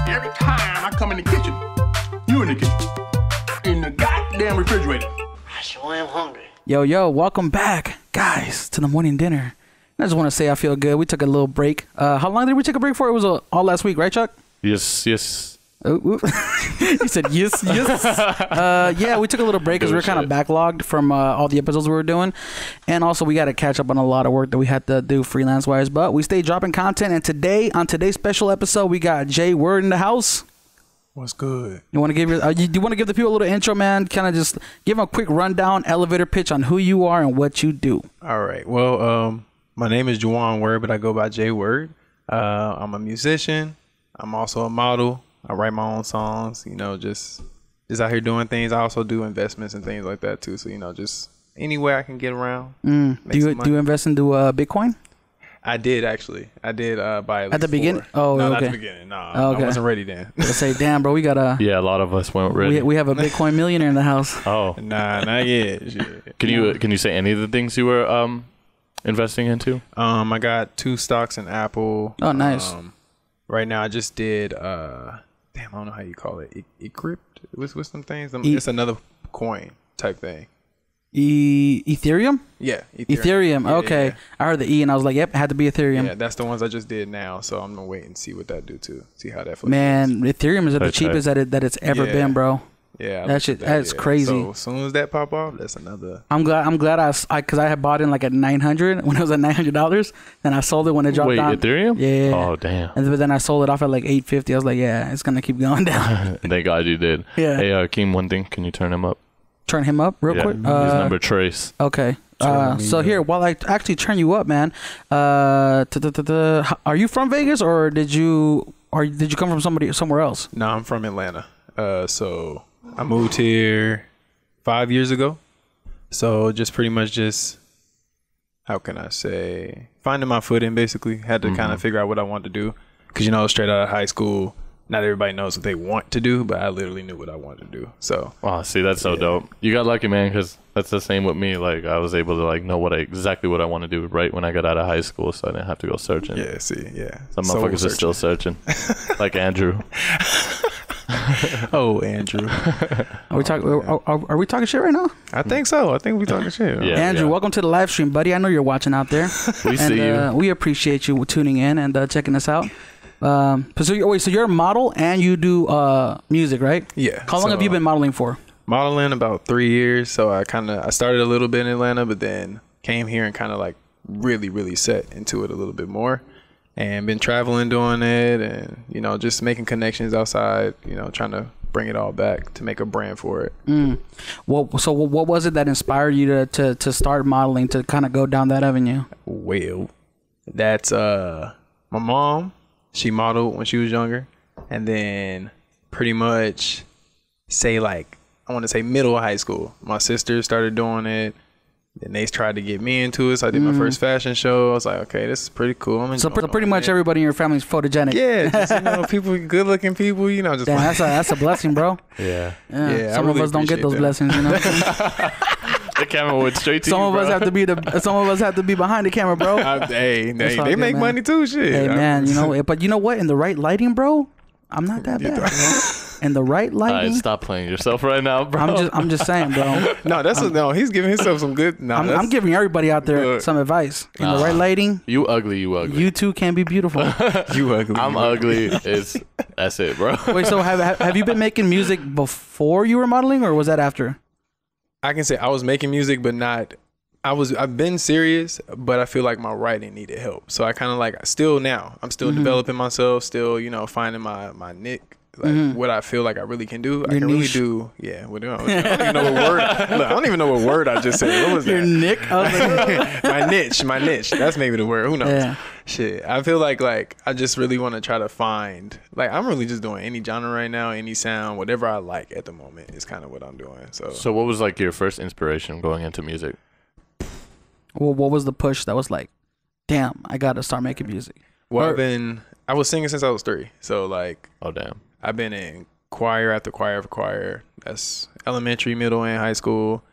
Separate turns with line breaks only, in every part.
Every time I come in the kitchen, you in the kitchen, in the goddamn refrigerator.
I sure am hungry.
Yo, welcome back, guys, to the morning dinner. I just want to say I feel good. We took a little break. How long did we take a break for? It was all last week, right, Chuck?
Yes.
He said yes. Yeah, we took a little break because we were kind of backlogged from all the episodes we were doing, and also we got to catch up on a lot of work that we had to do freelance wise. But we stayed dropping content, and today on today's special episode, we got Jewaun Word in the house.
What's good?
You want to give you want to give the people a little intro, man? Kind of just give them a quick rundown, elevator pitch on who you are and what you do.
All right. Well, my name is Jewaun Word, but I go by Jewaun Word. I'm a musician. I'm also a model. I write my own songs, just out here doing things. I also do investments and things like that too. So, just anywhere I can get around.
Do you invest into Bitcoin?
I did actually. I did buy
at the beginning. Oh,
no,
okay.
Not at the beginning. No,
okay.
I wasn't ready then.
I say, damn, bro, we got a
a lot of us weren't ready.
We have a Bitcoin millionaire in the house.
Oh,
nah, not yet. Shit.
Can you say any of the things you were investing into?
I got 2 stocks in Apple.
Oh, nice.
Right now, I just did. I don't know how you call it. Encrypt with some things. It's another coin type thing.
Ethereum?
Yeah,
Ethereum.
Yeah,
okay.
yeah.
I heard the E and I was like, yep, it had to be Ethereum.
Yeah, that's the ones I just did now. So I'm gonna wait and see what that do too. See how that flips.
Man, Ethereum is at the cheapest that it's ever been, bro.
Yeah,
that's crazy.
So as soon as that pop off, that's another.
I'm glad because I had bought in like at 900 when it was at $900, and I sold it when it dropped down.
Wait, Ethereum?
Yeah.
Oh, damn.
And then I sold it off at like 850. I was like, yeah, it's gonna keep going down.
Thank God you did.
Yeah.
Hey, Keem, one thing. Can you turn him up?
Turn him up real quick.
His number Trace.
Okay. So here, while I actually turn you up, man, are you from Vegas or did you come from somewhere else?
No, I'm from Atlanta. So I moved here 5 years ago. So just pretty much how can I say, finding my footing basically. Had to kind of figure out what I wanted to do. Because, straight out of high school, not everybody knows what they want to do, but I literally knew what I wanted to do. So,
oh, see, that's so dope. You got lucky, man, because that's the same with me. Like, I was able to know exactly what I want to do right when I got out of high school, so I didn't have to go searching.
Yeah, see, yeah.
Some motherfuckers are still searching, like Andrew.
Oh, Andrew.
Are we talking shit right now?
I think so. I think we talking shit.
Yeah,
Andrew, welcome to the live stream, buddy. I know you're watching out there.
We see you.
We appreciate you tuning in and checking us out. So you're a model and you do music, right?
Yeah.
How long have you been modeling for?
Modeling about 3 years. So I started a little bit in Atlanta, but then came here and kind of really, really set into it a little bit more. And been traveling doing it and, just making connections outside, trying to bring it all back to make a brand for it.
So what was it that inspired you to start modeling, to kind of go down that avenue?
Well, that's my mom. She modeled when she was younger. And then pretty much I want to say middle of high school, my sister started doing it. Then they tried to get me into it. So I did my first fashion show. I was like, okay, this is pretty cool.
So pretty much everybody in your family is photogenic.
Yeah, just, people, good looking people, just.
Damn, that's a blessing, bro.
Yeah.
Some of us don't get those blessings,
The camera went straight to
some
you,
of us have to be behind the camera, bro.
Hey, they make money too, shit.
Hey, man, but you know what? In the right lighting, bro, I'm not that bad, bro. In the right lighting.
Stop playing yourself right now, bro.
I'm just saying, bro.
No, he's giving himself some good.
I'm giving everybody out there some advice. In the right lighting.
You ugly.
You too can be beautiful.
You ugly.
I'm ugly. That's it, bro.
Wait, so have you been making music before you were modeling, or was that after?
I can say I was making music, but not. I've been serious, but I feel like my writing needed help. So I kind of still now. I'm still developing myself. Still, finding my nick. What I feel like I really can do. I can really do. Yeah. I don't even know what word. I don't even know what word I just said. What was that?
Your nick?
My niche. That's maybe the word. Who knows?
Yeah.
Shit. I feel like I just really want to try to find. I'm really just doing any genre right now, any sound, whatever I like at the moment is kind of what I'm doing. So
what was your first inspiration going into music?
Well, what was the push that was like, damn, I got to start making music?
Well, I was singing since I was 3. So
oh damn.
I've been in choir after choir after choir. That's elementary, middle, and high school.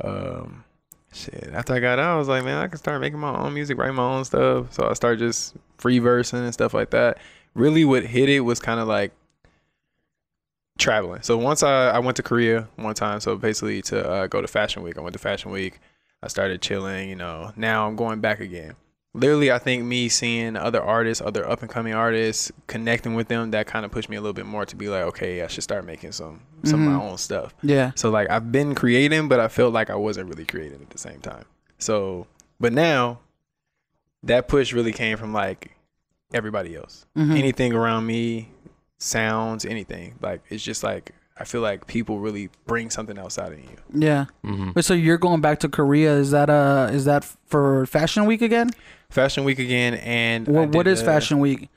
After I got out, I was like, man, I can start making my own music, write my own stuff. So I started just free versing and stuff like that. Really what hit it was kind of traveling. So once I went to Korea one time. So basically to go to Fashion Week. I went to Fashion Week. I started chilling. You know, now I'm going back again. Literally, I think me seeing other artists, other up and coming artists, connecting with them, that kind of pushed me a little bit more to be like, okay, I should start making some of my own stuff.
Yeah.
So like I've been creating, but I felt like I wasn't really creating at the same time. So, but now that push really came from like everybody else. Anything around me, sounds, anything. Like it's just like I feel like people really bring something else out of you.
Yeah. But so you're going back to Korea? Is that for Fashion Week again?
Fashion Week again, and
What is Fashion Week?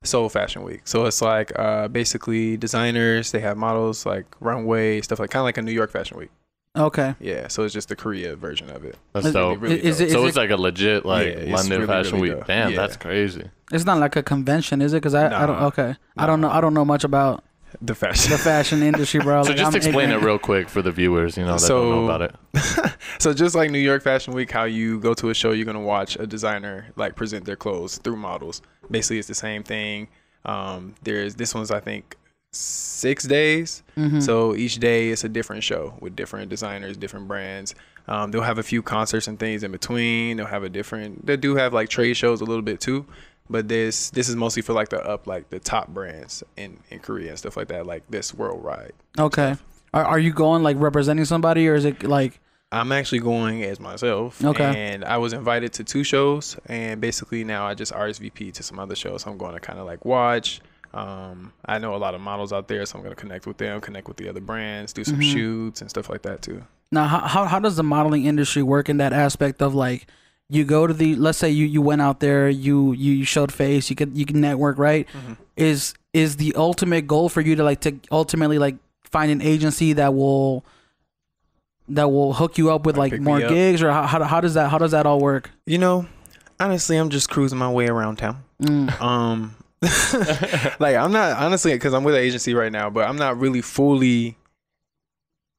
Seoul Fashion Week. So it's like basically designers. They have models like runway stuff, like kind of like a New York Fashion Week.
Okay.
Yeah. So it's just the Korea version of it.
That's dope.
Really
Is
dope.
it-
So it's like a legit like
Yeah, it's
London
really,
Fashion
really
Week.
dope.
Damn,
Yeah.
that's crazy.
It's not like a convention, is it? Because I don't.
Nah.
Okay. I don't know much about
the fashion.
the fashion industry, bro.
So
Like,
just
I'm
explain
ignorant.
it real quick for the viewers, that
So-
don't know about it.
So just like New York Fashion Week, how you go to a show, you're gonna watch a designer like present their clothes through models. Basically, it's the same thing. There's this one's I think 6 days. So each day it's a different show with different designers, different brands. They'll have a few concerts and things in between. They do have like trade shows a little bit too. But this is mostly for like the top brands in Korea and stuff like that, like this worldwide.
Okay. Are you going like representing somebody, or is it like?
I'm actually going as myself.
Okay.
And I was invited to 2 shows, and basically now I just RSVP to some other shows. So I'm going to kind of like watch. I know a lot of models out there, so I'm going to connect with them, connect with the other brands, do some shoots and stuff like that too.
Now, how does the modeling industry work in that aspect of like, you go to let's say you went out there, you showed face, you can network, right? Is the ultimate goal for you to ultimately like find an agency that will hook you up with like
pick
more
me up.
gigs, or how does that all work?
You know, honestly, I'm just cruising my way around town. Like I'm not honestly, because I'm with an agency right now, but I'm not really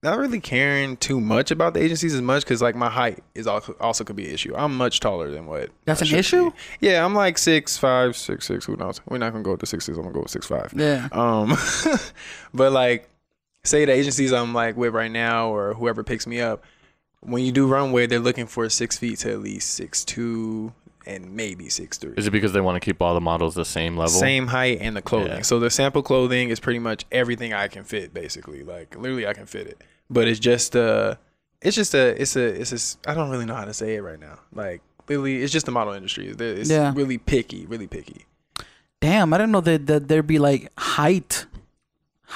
not really caring too much about the agencies as much, because like my height is also could be an issue. I'm much taller than what
That's
I
an
should
issue?
be. Yeah, I'm like 6'5", 6'6", who knows? We're not gonna go with the 6'6", I'm gonna go with 6'5".
Yeah.
But like say the agencies I'm like with right now, or whoever picks me up, when you do runway, they're looking for 6 feet to at least 6'2" and maybe 6'3".
Is it because they want to keep all the models the same level?
Same height and the clothing.
Yeah.
So the sample clothing is pretty much everything I can fit, basically. Like literally I can fit it. But it's just I don't really know how to say it right now. Like literally it's just the model industry. It's really picky, really picky.
Damn, I didn't know that there'd be like height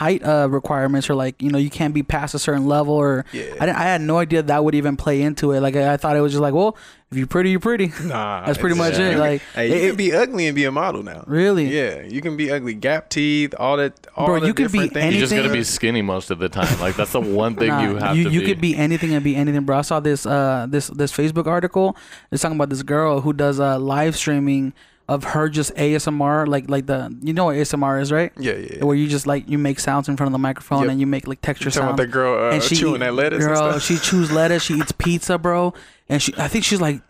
requirements, or like, you can't be past a certain level, or
Yeah.
I had no idea that would even play into it. Like I thought it was just like, well, if you're pretty, you're pretty.
Nah.
That's pretty much it. Like
Hey, you can be ugly and be a model now.
Really?
Yeah, you can be ugly, gap teeth, all that.
Bro,
the
you could be
different things.
You just gotta
anything.
be skinny most of the time. Like that's the one thing
Nah,
you have to be.
You could be anything and be anything, bro. I saw this Facebook article. It's talking about this girl who does live streaming of her just ASMR, like the, you know what ASMR is, right?
Yeah.
Where you just like you make sounds in front of the microphone,
Yep.
and you make like texture
You talking
sounds.
about that girl
and she
chewing that lettuce and
Girl,
stuff?
she chews lettuce. She eats pizza, bro. And I think she's like,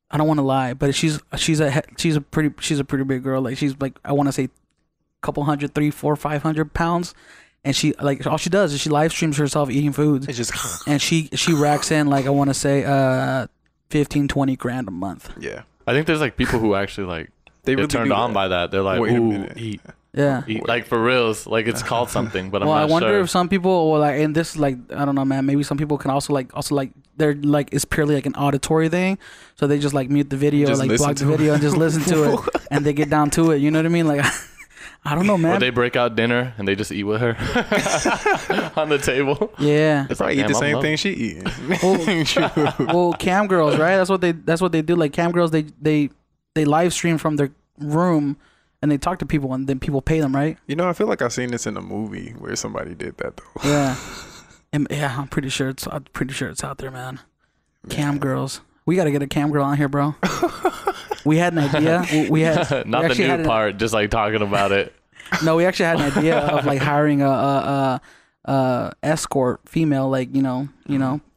I don't want to lie, but she's a pretty big girl. Like she's like, I want to say, couple 100, 300, 400, 500 pounds. And she like all she does is she live streams herself eating foods.
It's just
And she racks in like, I want to say 15, 20 grand a month.
yeah.
I think there's like people who actually like
They
get
really
turned
do
on
that.
by that. They're like,
Wait a
ooh,
minute.
eat.
Yeah.
Like for reals, like it's called something, but I'm
Well,
not
I wonder
sure.
if some people will like, and this is like, I don't know, man. Maybe some people can also like they're like, it's purely like an auditory thing, so they just like mute the video,
Just
like
listen
block the
to it.
video, and just listen to it, and they get down to it. You know what I mean? Like, I don't know,
Or
man.
they break out dinner and they just eat with her on the table.
Yeah.
It's
Probably
like,
eat the
damn, I'm
same
loving
thing she eating.
Well, cam girls, right? That's what they do. Like cam girls, they live stream from their room, and they talk to people, and then people pay them, right?
You know, I feel like I've seen this in a movie where somebody did that though.
Yeah. And, yeah, I'm pretty sure it's out there, man. Cam girls. We got to get a cam girl on here, bro. We had an idea. We had
Not
we
the
actually
new
had
part, just like talking about it.
No, we actually had an idea of like hiring a escort female, like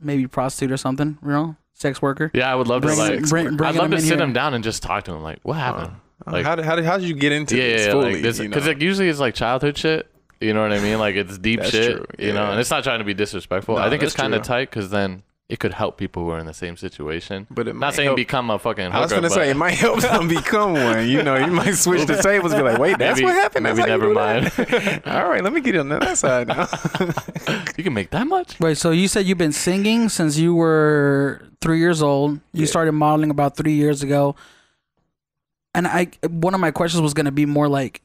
maybe prostitute or something, sex worker.
Yeah, I would love to
Bring-
like.
bring
I'd love
them
to
in
sit
here.
him down and just talk to him. Like, what happened? Like,
how did you get into this
yeah,
fully?
like this, because like usually it's like childhood shit. You know what I mean? Like it's deep
That's
shit.
true,
You know,
yeah.
and it's not trying to be disrespectful.
No,
I think it's
that's
kind of
true.
tight because then it could help people who are in the same situation.
But it
not
might
saying
help-
become a fucking hooker.
I was gonna
but
say it might help them become one. You know, you might switch the tables and be like, wait, that's
maybe,
what happened.
Maybe
That's how
never
you do
mind.
that? All right, let me get on that side now.
You can make that much?
Wait, so you said you've been singing since you were 3 years old. You started modeling about 3 years ago. And one of my questions was going to be more like,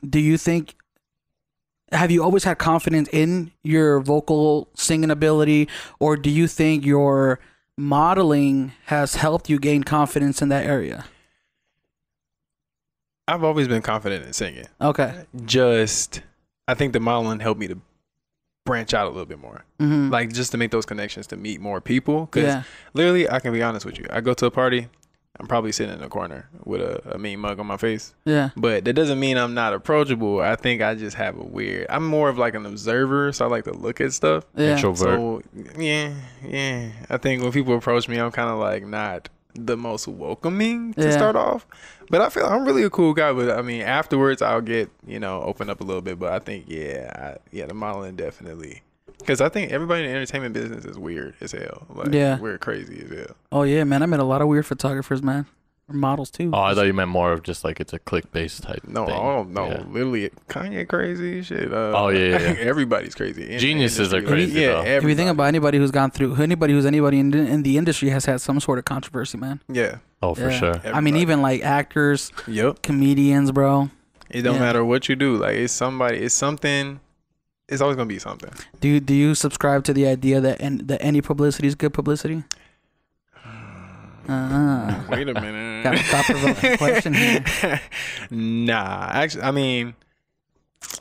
have you always had confidence in your vocal singing ability, or do you think your modeling has helped you gain confidence in that area?
I've always been confident in singing.
Okay.
I think the modeling helped me to branch out a little bit more.
Mm-hmm.
Like just to make those connections to meet more people. Because
Yeah.
literally, I can be honest with you. I go to a party, I'm probably sitting in a corner with a mean mug on my face.
Yeah.
But that doesn't mean I'm not approachable. I think I just have I'm more of like an observer, so I like to look at stuff.
Yeah.
Introvert.
So yeah. I think when people approach me, I'm kind of like not the most welcoming to start off. But I feel I'm really a cool guy. But I mean, afterwards I'll get, open up a little bit. But I think the modeling definitely. Because I think everybody in the entertainment business is weird as hell. Like, we're crazy as hell.
Oh yeah, man. I met a lot of weird photographers, man. Or models too.
Oh, I thought you meant more of just like it's a click-based type
No,
thing.
oh, no,
Yeah.
Literally, Kanye crazy shit.
Oh, yeah.
Everybody's crazy. In the
Geniuses are
industry.
crazy,
Yeah,
though.
If you think about anybody who's gone through, anybody in the industry has had some sort of controversy, man.
Yeah.
Oh, for
Yeah.
sure.
I mean,
Everybody.
even like actors,
Yep.
comedians, bro.
It don't
Yeah.
matter what you do. Like, it's something. It's always going to be something.
Do you subscribe to the idea that any publicity is good publicity?
Wait a minute.
Got a thought-provoking question here.
Nah. Actually, I mean,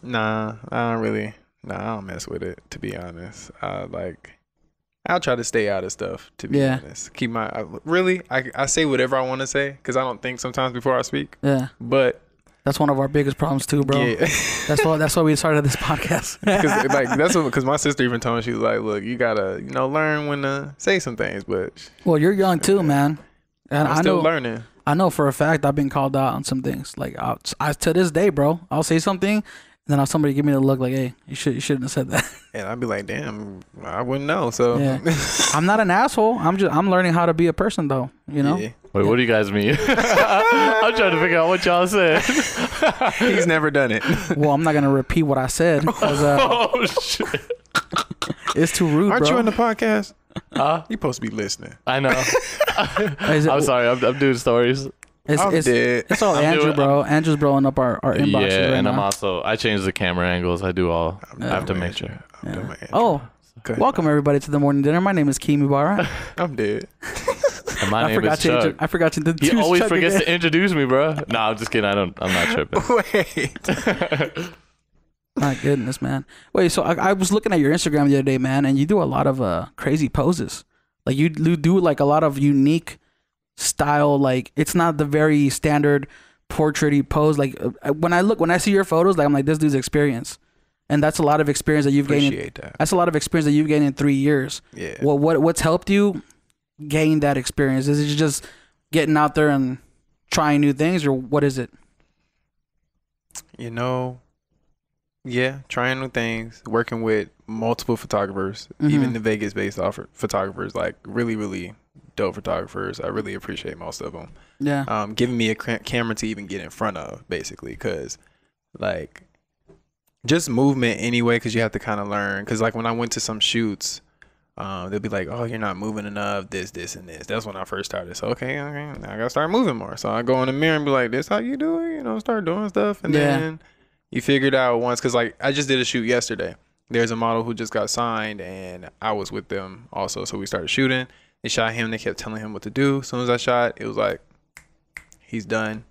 nah. I don't mess with it, to be honest. I'll try to stay out of stuff, to be honest. Keep I say whatever I want to say because I don't think sometimes before I speak.
Yeah,
But
that's one of our biggest problems too, bro.
yeah.
That's why we started this podcast.
Because my sister even told me, she was like, look, you gotta learn when to say some things, but
Well, you're young too, man. And
I'm still learning.
I know for a fact I've been called out on some things. Like I to this day, bro, I'll say something, and then I'll somebody give me the look like, hey, you shouldn't have said that.
And I'd be like, damn, I wouldn't know. So
Yeah. I'm not an asshole. I'm learning how to be a person though. You know.
Yeah.
Wait, what do you guys mean? I'm trying to figure out what y'all said.
He's never done it.
Well, I'm not gonna repeat what I said because
Oh, shit.
it's too rude,
Aren't
bro.
you in the podcast?
Huh?
You're supposed to be listening.
I know.
Is it-
I'm sorry. I'm doing stories.
I'm dead.
It's all
I'm
Andrew,
doing-
bro. Andrew's blowing up our inboxes
Yeah,
right
and
now.
I'm also I changed the camera angles. I do all. I have to make sure.
I'm doing my intro.
Oh,
Go ahead.
welcome everybody to the morning dinner. My name is Kimi Barra.
I'm dead.
And my name is Chuck.
I forgot to
He
introduce
always
Chuck
forgets
again.
to introduce me, bro. No, I'm just kidding. I'm not tripping.
Wait.
My goodness, man. Wait, so I was looking at your Instagram the other day, man, and you do a lot of crazy poses. Like you do like a lot of unique style. Like it's not the very standard portrait-y pose. Like when I see your photos, like I'm like, this dude's experience, and that's a lot of experience that you've gained.
Appreciate that.
That's a lot of experience that you've gained in 3 years.
Yeah.
What's helped you gain that experience? Is it just getting out there and trying new things, or what is it?
Yeah, trying new things, working with multiple photographers, even the Vegas-based photographers, like really, really dope photographers. I really appreciate most of them.
Yeah.
Giving me a camera to even get in front of, basically, because like just movement anyway, because you have to kind of learn. Because like when I went to some shoots, they'll be like, "Oh, you're not moving enough. This, and this." That's when I first started. So okay, I gotta start moving more. So I go in the mirror and be like, "This how you do it?" Start doing stuff, and then you figure it out once. Because like I just did a shoot yesterday. There's a model who just got signed, and I was with them also. So we started shooting. They shot him. They kept telling him what to do. As soon as I shot, it was like, he's done.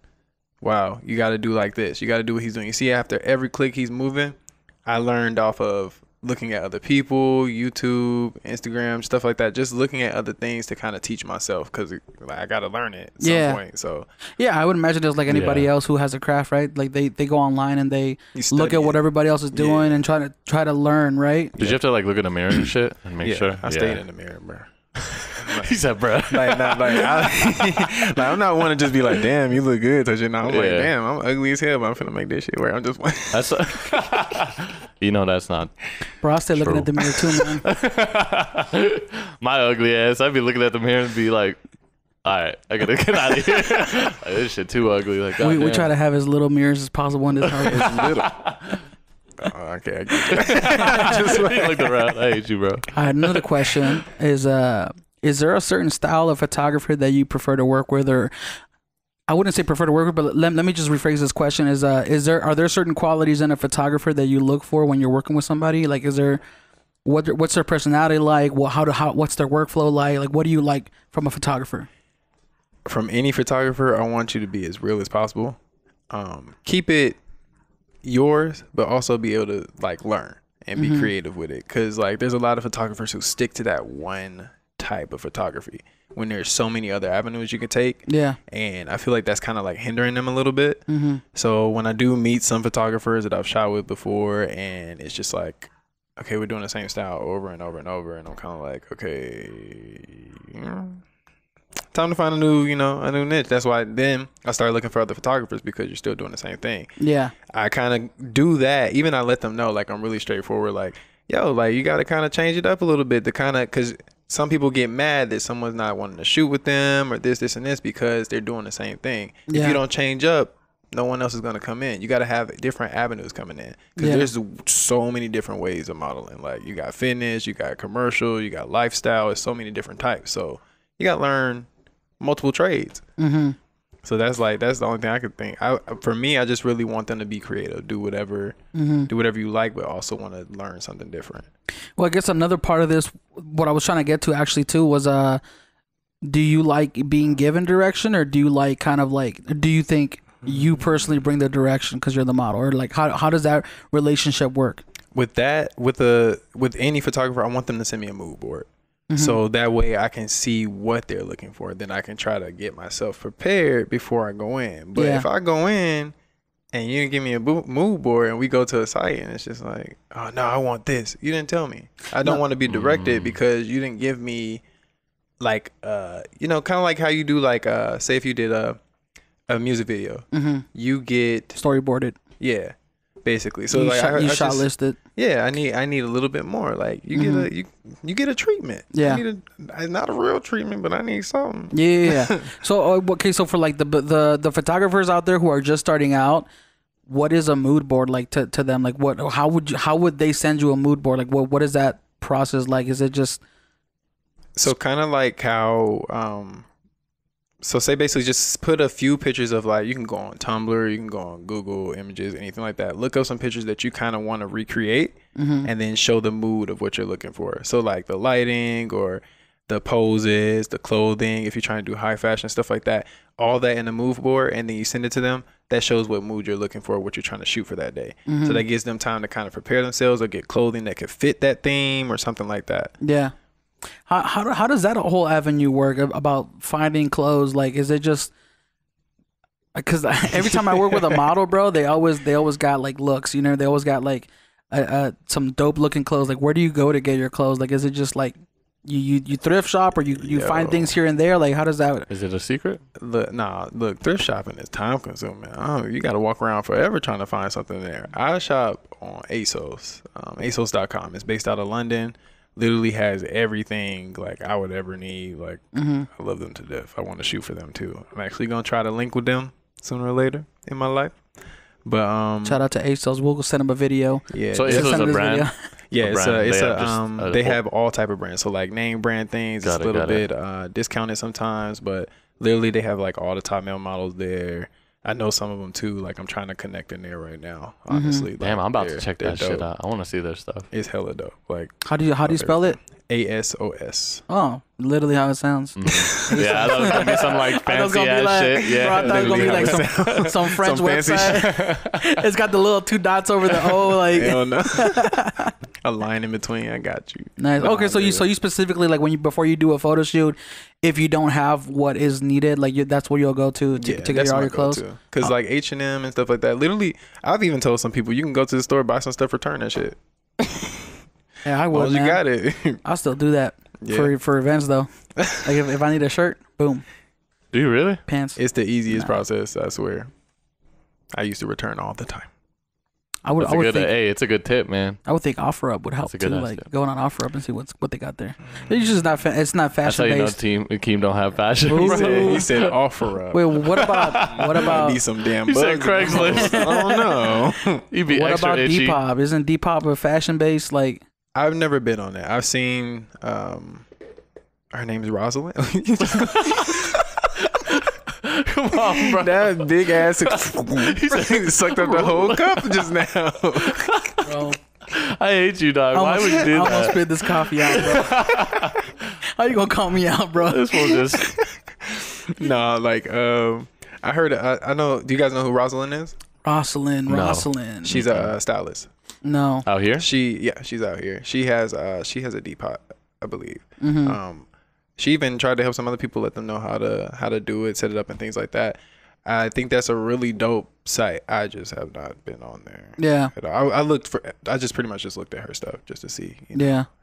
Wow, you got to do like this. You got to do what he's doing. You see, after every click he's moving, I learned off of looking at other people, YouTube, Instagram, stuff like that. Just looking at other things to kind of teach myself, because like, I got to learn it at some point. So
yeah, I would imagine there's like anybody else who has a craft, right? Like they go online and they look at what everybody else is doing and try to learn, right?
Did you have to like look in the mirror and shit and make sure?
I stayed in the mirror, bro.
He said, bro.
I'm not one to just be like, damn, you look good. So I'm like,
Yeah.
damn, I'm ugly as hell, but I'm finna make this shit work. I'm just
That's You know that's not.
Bro, I stay looking
True.
at the mirror too, man.
My ugly ass. I'd be looking at the mirror and be like, all right, I gotta get out of here. Like, this shit too ugly. Like,
We try to have as little mirrors as possible in this house.
It's little. Okay, I get
just looked around. I hate you, bro.
All right, another question is there a certain style of photographer that you prefer to work with, or I wouldn't say prefer to work with, but let me just rephrase this question: are there certain qualities in a photographer that you look for when you're working with somebody? Like, what's their personality like? What's their workflow like? Like, what do you like from a photographer?
From any photographer, I want you to be as real as possible. Keep it yours, but also be able to like learn and be creative with it. Cause like there's a lot of photographers who stick to that one type of photography when there's so many other avenues you can take.
Yeah.
And I feel like that's kind of like hindering them a little bit. So when I do meet some photographers that I've shot with before, and it's just like, okay, we're doing the same style over and over and over, and I'm kind of like, okay, time to find a new niche. That's why then I started looking for other photographers, because you're still doing the same thing.
Yeah.
I kind of do that. Even I let them know, like, I'm really straightforward. Like, yo, like, you got to kind of change it up a little bit to kind of, because some people get mad that someone's not wanting to shoot with them or this, and this, because they're doing the same thing.
Yeah.
If you don't change up, no one else is going to come in. You got to have different avenues coming in, because there's so many different ways of modeling. Like, you got fitness, you got commercial, you got lifestyle. It's so many different types. So you got to learn multiple trades. So that's the only thing I could think. For me, I just really want them to be creative, do whatever you like, but also want to learn something different.
Well, I guess another part of this, what I was trying to get to actually too, was do you like being given direction, or do you like do you think you personally bring the direction because you're the model, or like how does that relationship work? With
that, with any photographer, I want them to send me a mood board. So that way I can see what they're looking for. Then I can try to get myself prepared before I go in. But if I go in and you didn't give me a mood board and we go to a site and it's just like, oh, no, I want this. You didn't tell me. I don't want to be directed because you didn't give me like, kind of like how you do like, say if you did a music video, you get
storyboarded.
Yeah. Basically, so
you
like
I shot listed.
Yeah, I need a little bit more. Like you get you get a treatment.
Yeah,
not a real treatment, but I need something.
Yeah. So okay, so for like the photographers out there who are just starting out, what is a mood board like to them? Like how would they send you a mood board? Like what is that process like? Is it just
so kind of like how so say basically just put a few pictures of like, you can go on Tumblr, you can go on Google Images, anything like that. Look up some pictures that you kind of want to recreate and then show the mood of what you're looking for. So like the lighting or the poses, the clothing, if you're trying to do high fashion, stuff like that, all that in the mood board, and then you send it to them. That shows what mood you're looking for, what you're trying to shoot for that day. So that gives them time to kind of prepare themselves or get clothing that could fit that theme or something like that.
Yeah. How does that whole avenue work about finding clothes? Like, is it just because every time I work with a model, bro, they always got like looks, they always got like some dope looking clothes. Like, where do you go to get your clothes? Like, is it just like you thrift shop, or you find things here and there? Like, how does that?
Is it a secret?
Look, thrift shopping is time consuming. You got to walk around forever trying to find something there. I shop on ASOS, ASOS.com. It's based out of London. Literally has everything like I would ever need. Like I love them to death. I want to shoot for them too. I'm actually gonna try to link with them sooner or later in my life. But
shout out to ASOS. We'll send them a video.
Yeah.
So ASOS a brand.
Video.
Yeah, they have all type of brands. So like name brand things. It's a little bit discounted sometimes, but literally they have like all the top male models there. I know some of them too. Like I'm trying to connect in there right now. Honestly,
damn,
like,
I'm about to check that
dope.
shit out. I want to see their stuff.
It's hella dope. Like
how do you spell it?
ASOS.
Oh, literally how it sounds.
Yeah, I thought it was gonna be some like fancy ass shit. Yeah,
bro, I thought it was gonna be like some French website. It's got the little 2 dots over the O, like
hell no. A line in between. I got you.
Nice. Okay, so you specifically like before you do a photo shoot, if you don't have what is needed, like that's where you'll go to get all your clothes.
Because like H&M and stuff like that. Literally, I've even told some people you can go to the store, buy some stuff, return that shit.
Yeah, I would.
You got it.
I'll still do that for events though. Like if I need a shirt, boom.
Do you really?
Pants.
It's the easiest process. I swear. I used to return all the time.
I would
It's
think
it's a good tip, man.
I would think OfferUp would help
That's a
too.
good
Like
idea.
going on OfferUp and see what they got there. It's just not it's not
That's how
fashion
you know
based.
Keem don't have fashion.
Ooh.
He said offer up.
Wait, what about
I need some damn
He said
bugs.
Craigslist.
I don't know.
You'd be
what
extra
about
itchy.
Depop? Isn't Depop a fashion based like?
I've never been on that. I've seen her name is Rosalind.
Come on, bro.
That big ass he sucked up the whole cup just now.
Bro,
I hate you, dog. Why would you do
I almost
that?
spit this coffee out, bro. How you gonna call me out, bro?
This will just.
No, like I heard. I know. Do you guys know who Rosalind is?
Rosalind.
She's a stylist.
No.
Out here?
She's out here. She has a Depop, I believe.
Mm-hmm.
She even tried to help some other people, let them know how to do it, set it up, and things like that. I think that's a really dope site. I just have not been on there.
Yeah.
I just pretty much just looked at her stuff just to see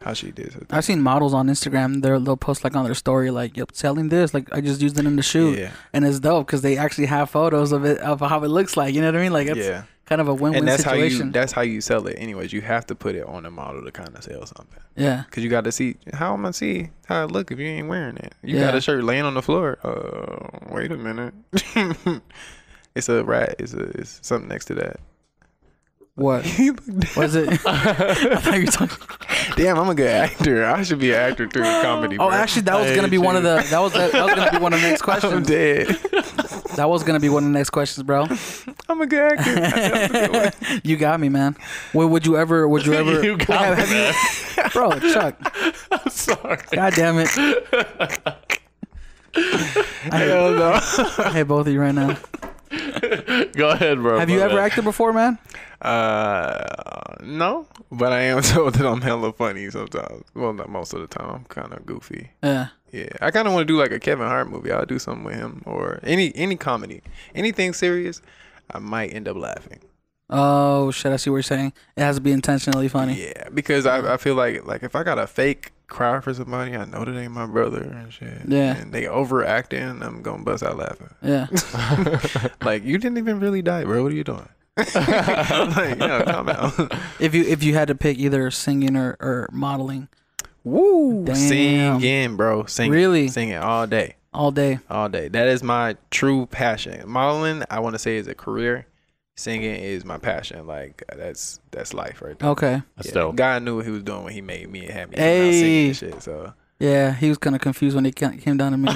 how she did it.
I've seen models on Instagram. They'll post like on their story like, "Yep, selling this. Like I just used it in the shoot."
Yeah.
And it's dope because they actually have photos of it of how it looks like. You know what I mean? Like it's kind of a win-win
and
situation.
that's how you sell it. Anyways, you have to put it on a model to kind of sell something.
Yeah.
Cause you got to see how I'm gonna see how it look if you ain't wearing it. You
Yeah.
got a shirt laying on the floor. Wait a minute. It's a rat. It's something next to that.
What? What is it? I thought you were talking.
Damn, I'm a good actor. I should be an actor through comedy.
Oh,
bro.
actually, that was gonna be one of the. That was gonna be one of the next
I'm
questions.
dead.
That was gonna be one of the next questions, bro.
I'm a good actor.
You got me, man. Would you ever?
You got me, man.
Bro, Chuck.
I'm sorry.
God damn it.
Hell no.
I hate both of you right now.
Go ahead, bro.
Have you ever acted before, man?
No, but I am told that I'm hella funny sometimes. Well, not most of the time. I'm kind of goofy.
Yeah.
Yeah, I kind of want to do like a Kevin Hart movie. I'll do something with him or any comedy, anything serious. I might end up laughing.
Oh shit! I see what you're saying. It has to be intentionally funny.
Yeah, because I feel like if I got a fake cry for somebody, I know that ain't my brother and shit.
Yeah.
And they overacting, I'm gonna bust out laughing.
Yeah.
Like, you didn't even really die, bro. What are you doing? Like, calm out.
If you had to pick either singing or modeling,
Woo!
Damn.
Singing, bro. Singing.
Really?
Singing all day.
all day.
All day. That is my true passion. Modeling, I want to say, is a career. Singing is my passion. Like, that's life right there.
Okay.
That's dope.
God knew what he was doing when he made me and had me
Hey.
singing and shit. So
Yeah, he was kind of confused when he came down to me.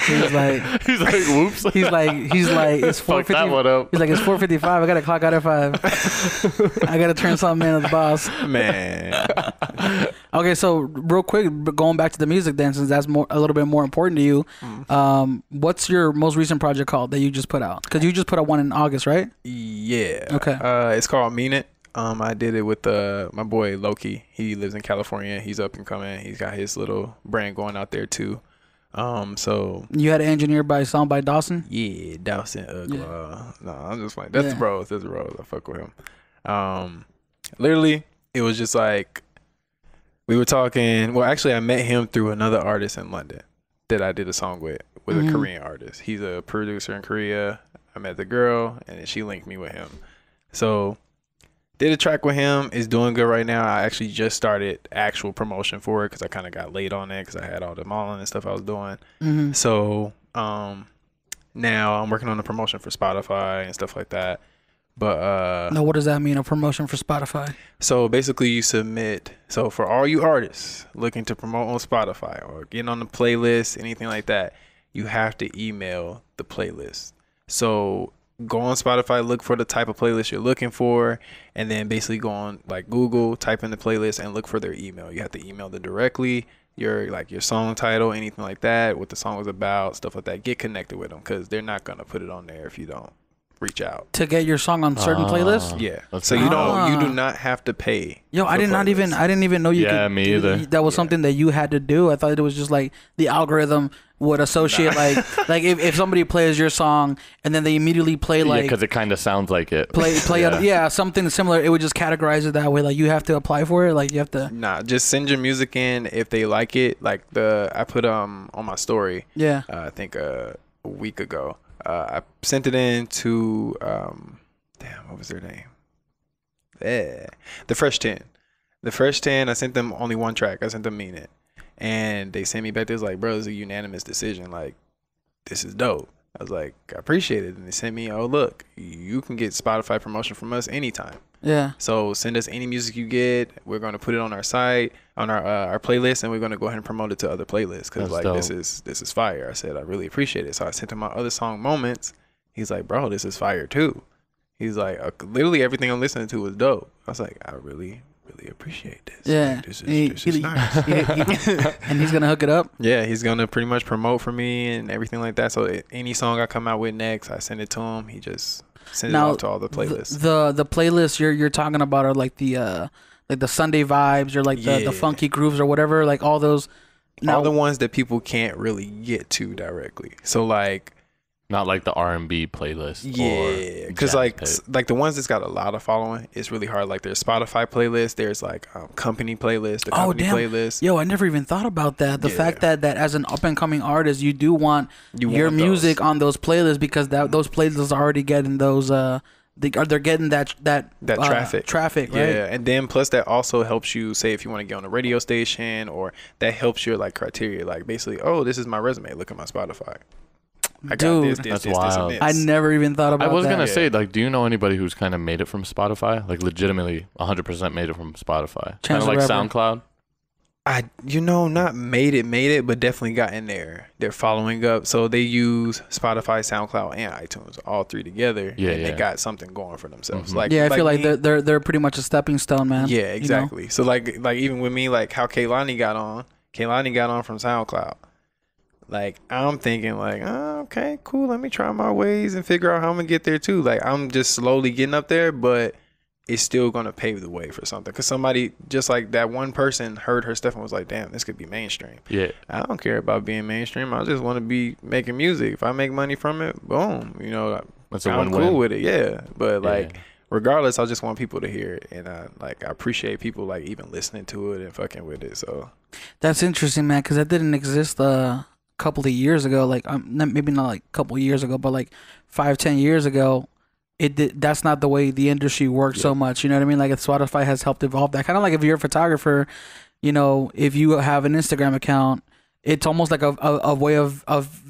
He was like,
He's like, whoops.
he's like, it's
Fuck that
4:50.
one up.
He's like, it's 4:55. I gotta clock out at 5. I gotta turn something in to the boss.
man,
Okay, so real quick, going back to the music then, since that's a little bit more important to you. What's your most recent project called that you just put out? Because you just put out one in August, right?
yeah.
Okay.
It's called Mean It. I did it with my boy Loki. He lives in California. He's up and coming. He's got his little brand going out there too. So
You had it engineered by Sound by Dawson.
yeah, Dawson Ugla.
Yeah.
No, I'm just like, that's
Yeah.
the bros. That's the bros. I fuck with him. Literally, it was just like we were talking. Well, actually, I met him through another artist in London that I did a song with a Korean artist. He's a producer in Korea. I met the girl, and then she linked me with him. So did a track with him. It's doing good right now. I actually just started actual promotion for it because I kind of got late on it because I had all the modeling and stuff I was doing. So now I'm working on the promotion for Spotify and stuff like that. But
Now, what does that mean? A promotion for Spotify?
so basically you submit. So for all you artists looking to promote on Spotify or get on the playlist, anything like that, you have to email the playlist. So go on Spotify, look for the type of playlist you're looking for, and then basically go on like Google, type in the playlist and look for their email. You have to email them directly, your song title, anything like that, what the song was about, stuff like that. Get connected with them because they're not gonna put it on there if you don't reach out.
To get your song on certain playlists?
Yeah.
That's
So you
Ah.
do not have to pay.
Yo, I
for
didn't even know you could.
Yeah, me either.
That was something that you had to do. I thought it was just like the algorithm would associate like if somebody plays your song and then they immediately play like
because it kind of sounds like it.
play something similar, it would just categorize it that way. Like you have to apply for it. Like you have to.
Nah, just send your music in if they like it. Like I put on my story.
Yeah.
I think a week ago. I sent it in to damn, what was their name? Yeah, the Fresh 10. The Fresh 10. I sent them only one track. I sent them Mean It, and they sent me back. They was like, bro, it's a unanimous decision. Like, this is dope. I was like, I appreciate it. And they sent me, oh look, you can get Spotify promotion from us anytime.
Yeah.
So send us any music you get. We're going to put it on our site, on our playlist, and we're going to go ahead and promote it to other playlists because like
dope.
this is fire. I said I really appreciate it. So I sent him my other song Moments. He's like, bro, this is fire too. He's like, literally everything I'm listening to was dope. I was like, I really appreciate this.
Yeah.
Like, this is nice.
And he's gonna hook it up.
Yeah, he's gonna pretty much promote for me and everything like that. So any song I come out with next, I send it to him. He just sends it off to all the playlists.
The playlists you're talking about are like the Sunday vibes or like the funky grooves or whatever, like all those.
All the ones that people can't really get to directly. So like.
Not like the R&B playlist.
Yeah, because like the ones that's got a lot of following, it's really hard. Like there's Spotify playlist, there's like company playlist, the company playlist.
Yo, I never even thought about that. The fact that as an up and coming artist, you do want your music on those playlists because those playlists are already getting those. They're getting that traffic, right?
Yeah, and then plus that also helps you say if you want to get on a radio station, or that helps your like criteria. Like basically, oh, this is my resume. Look at my Spotify. I got
Dude,
that's wild.
this.
I never even thought about that.
I was gonna say, like, do you know anybody who's kind of made it from Spotify? Like, legitimately, 100% made it from Spotify. Kind of like SoundCloud.
Not made it, but definitely got in there. They're following up, so they use Spotify, SoundCloud, and iTunes, all three together.
Yeah,
and they got something going for themselves.
Mm-hmm.
Like,
I feel like they're pretty much a stepping stone, man.
Yeah, exactly. You know? So like even with me, like how Kaylani got on from SoundCloud. Like, I'm thinking like, oh, okay, cool. Let me try my ways and figure out how I'm going to get there too. Like, I'm just slowly getting up there, but it's still going to pave the way for something. Because somebody, just like that one person heard her stuff and was like, damn, this could be mainstream.
Yeah.
I don't care about being mainstream. I just want to be making music. If I make money from it, boom. You know, I'm cool with it. Yeah. But like, regardless, I just want people to hear it. And I appreciate people like even listening to it and fucking with it. So
that's interesting, man, because that didn't exist couple of years ago, like maybe not like a couple of years ago, but like 5-10 years ago, that's not the way the industry works so much. You know what I mean? Like Spotify has helped evolve that. Kind of like if you're a photographer, you know, if you have an Instagram account, it's almost like a way of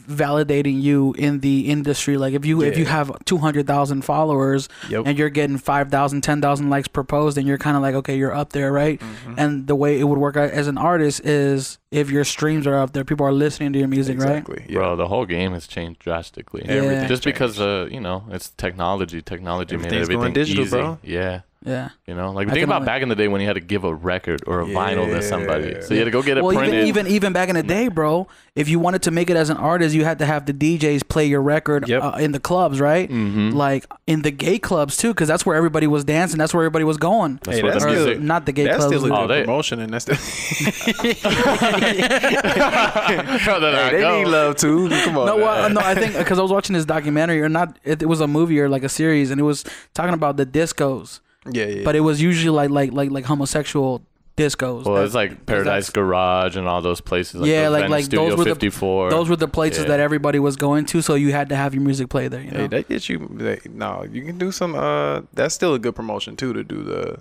validating you in the industry. Like if you have 200,000 followers and you're getting 5,000, 10,000 likes per post, and you're kind of like, okay, you're up there, right? Mm-hmm. And the way it would work out as an artist is if your streams are up there, people are listening to your music, right?
Yeah.
Bro, the whole game has changed drastically.
Everything
just because you know, it's technology. Technology made everything
going digital,
easy.
bro.
Yeah.
You
know, like think about back in the day when you had to give a record or a vinyl to somebody, so you had to go get it printed.
Even back in the day, bro, if you wanted to make it as an artist, you had to have the DJs play your record in the clubs, right? Mm-hmm. Like in the gay clubs too, because that's where everybody was dancing. That's where everybody was going.
That's
not the gay clubs.
That's still a good promotion, and that's they need love too. Come on.
No, I think because I was watching this documentary, or not, it was a movie or like a series, and it was talking about the discos.
Yeah.
But it was usually like homosexual discos.
Well, it's like Paradise Garage and all those places. Like Studio
those were
54.
Those were the places that everybody was going to, so you had to have your music play there. You know?
Hey, that gets you. You can do some. That's still a good promotion too, to do the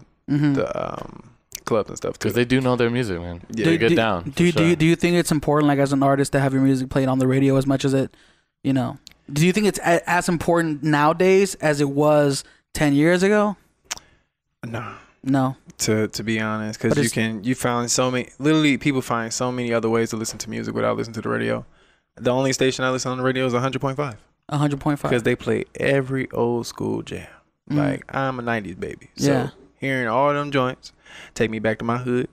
clubs and stuff too.
Because they do know their music, man. Yeah, they get down.
Do you think it's important, like as an artist, to have your music played on the radio as much as it, you know? Do you think it's as important nowadays as it was 10 years ago? No.
To be honest, because you found so many. Literally, people find so many other ways to listen to music without listening to the radio. The only station I listen on the radio is 100.5.
100.5.
Because they play every old school jam. Like I'm a 90s baby, so hearing all them joints take me back to my hood.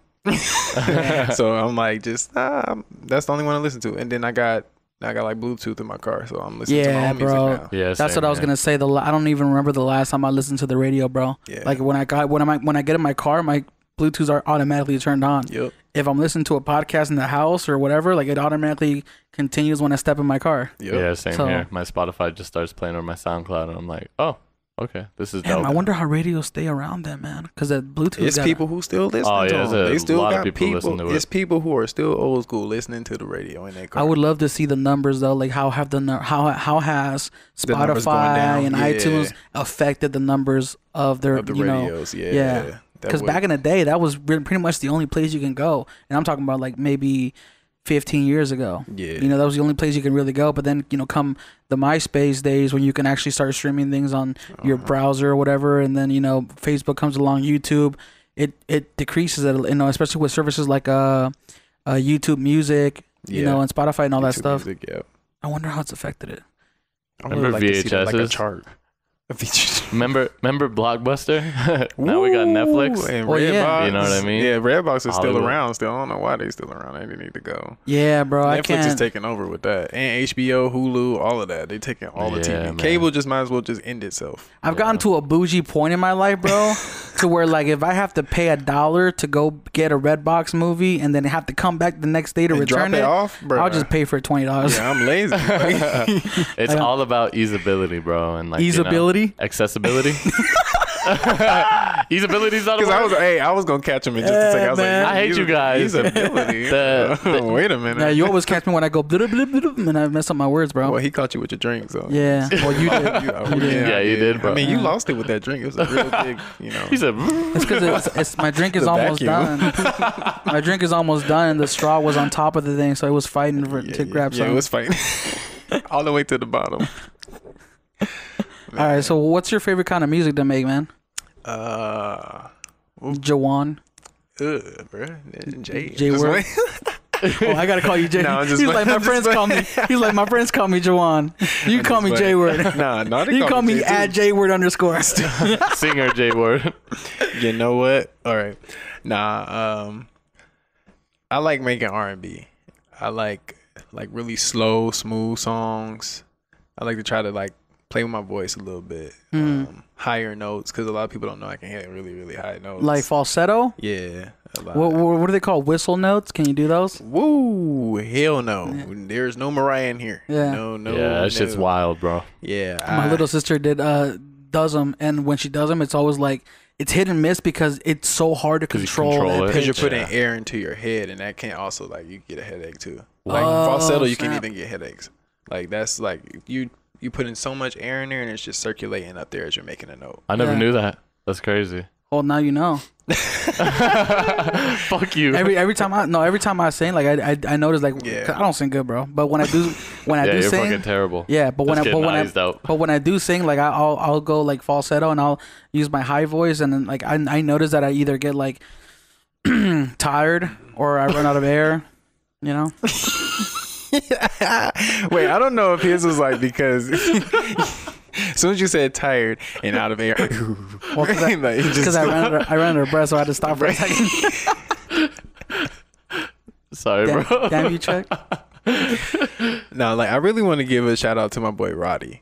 So I'm like, that's the only one I listen to. And then I got like Bluetooth in my car, so I'm listening to my own music now.
Yeah,
that's what I was gonna say. I don't even remember the last time I listened to the radio, bro. Yeah. Like when I get in my car, my Bluetooths are automatically turned on.
Yep.
If I'm listening to a podcast in the house or whatever, like it automatically continues when I step in my car.
Yep. Yeah, same here. My Spotify just starts playing on my SoundCloud, and I'm like, oh, Okay, this is
Damn,
dope.
I wonder how radios stay around then, man. Because that Bluetooth.
It's people who still listen to them. They still got people. It's people who are still old school listening to the radio in their car.
I would love to see the numbers though. Like how has Spotify and iTunes affected the numbers of their
radios?
Yeah. Because back in the day, that was pretty much the only place you can go, and I'm talking about like maybe 15 years ago.
Yeah.
That was the only place you can really go. But then, come the MySpace days when you can actually start streaming things on your browser or whatever. And then, Facebook comes along, YouTube, it decreases it, especially with services like YouTube Music, and Spotify and all that stuff.
Music, yeah.
I wonder how it's affected it.
I would like to see that, like a chart.
Remember Blockbuster? Now we got Netflix
and Redbox.
You know what I mean?
Yeah, Redbox is still around. Still, I don't know why they still around. They need to go.
Yeah, bro.
Netflix is taking over with that, and HBO, Hulu, all of that. They taking all the TV. Man. Cable just might as well just end itself.
I've gotten to a bougie point in my life, bro, to where like if I have to pay $1 to go get a Redbox movie and then have to come back the next day to return it
off, bro.
I'll just pay for it $20.
Yeah, I'm lazy.
It's all about easeability, bro, and like
easeability.
Accessibility. Easeability is not.
Because I was gonna catch him in just a second. I was like,
I hate you guys.
Easeability. Wait a minute.
Yeah, you always catch me when I go and I mess up my words, bro.
Well, he caught you with your drink, so
yeah. Well, you did.
You did. Yeah, you did, bro.
I mean, you lost it with that drink. It was a real big,
He said,
it's because my drink is almost done. My drink is almost done, and the straw was on top of the thing, so it was fighting to grab some.
Yeah, it was fighting all the way to the bottom.
All right, so what's your favorite kind of music to make, man? Jewaun.
Bro.
J Word. Oh, I gotta call you J.
No,
He's like my friends call me. He's like my friends call me Jewaun. You call me J Word.
No,
you call me at J Word _
Singer J Word.
You know what? All right. Nah. I like making R&B. I like really slow, smooth songs. I like to try to like play with my voice a little bit, higher notes, because a lot of people don't know I can hit really, really high notes.
Like falsetto?
Yeah.
What do they call whistle notes? Can you do those?
Woo! Hell no. Yeah. There's no Mariah in here.
Yeah.
No.
Yeah, that shit's wild, bro.
Yeah.
My little sister does them, and when she does them, it's always like it's hit and miss because it's so hard to control it.
Because you're putting air into your head, and that can also like you get a headache too. Like falsetto, you can even get headaches. Like that's like you put in so much air in there and it's just circulating up there as you're making a note.
I never knew that. That's crazy.
Well, now you know.
Fuck you.
Every time I sing, like I notice like I don't sing good, bro. But when I do
you're
sing,
fucking terrible.
Yeah, but when I do sing, like I'll go like falsetto and I'll use my high voice, and then like I notice that I either get like tired or I run out of air. You know.
Wait, I don't know if his was like because as soon as you said tired and out of air,
because I ran out of breath, so I had to stop for a second.
Sorry, bro.
Damn you, Chuck.
No, like I really want to give a shout out to my boy Roddy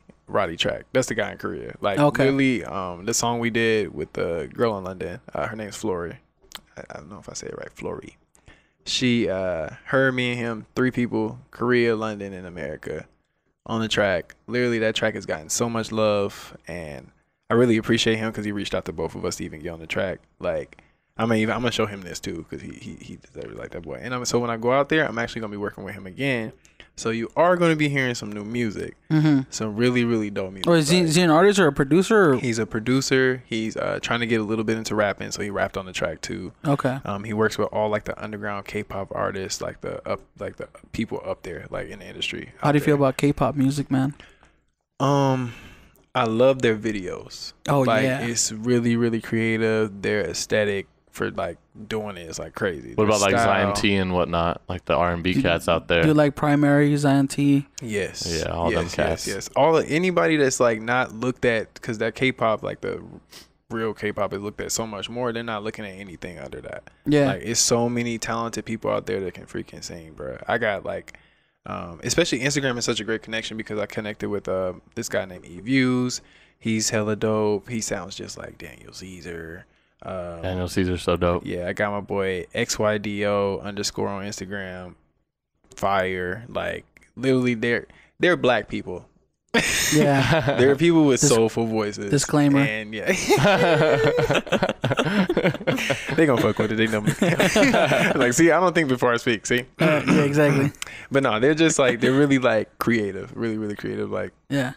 Track. That's the guy in Korea. Like really, the song we did with the girl in London. Her name's Flory. I don't know if I say it right, Flory. She, her, me, and him, 3 people, Korea, London, and America, on the track. Literally, that track has gotten so much love, and I really appreciate him because he reached out to both of us to even get on the track. Like, I'm gonna show him this too because he deserves it like that boy. And so when I go out there, I'm actually gonna be working with him again. So you are going to be hearing some new music, some really, really dope music.
Oh, is he an artist or a producer?
He's a producer. He's trying to get a little bit into rapping, so he rapped on the track too.
Okay.
He works with all like the underground K-pop artists, like the people up there, like in the industry.
How do you feel about K-pop music, man?
I love their videos.
Oh,
like,
yeah.
It's really, really creative. Their aesthetic for like doing it is like crazy.
What about like Zion T and whatnot, like the R&B cats out there?
Do you like Primary, Zion T?
Yes.
Yeah, all them cats.
Yes. Anybody that's like not looked at, because that K-pop, like the real K-pop is looked at so much more. They're not looking at anything under that. Yeah. Like it's so many talented people out there that can freaking sing, bro. I got like, especially Instagram is such a great connection because I connected with this guy named E-Views. He's hella dope. He sounds just like Daniel Caesar.
Daniel Caesar's so dope.
Yeah, I got my boy XYDO_ on Instagram. Fire. Like literally they're black people
Yeah.
There are people with soulful voices.
Disclaimer.
And yeah. They gonna fuck with it. They know me. Like, see, I don't think before I speak. See?
Yeah, exactly.
But no, they're just like, they're really like creative. Really, really creative. Like,
Yeah.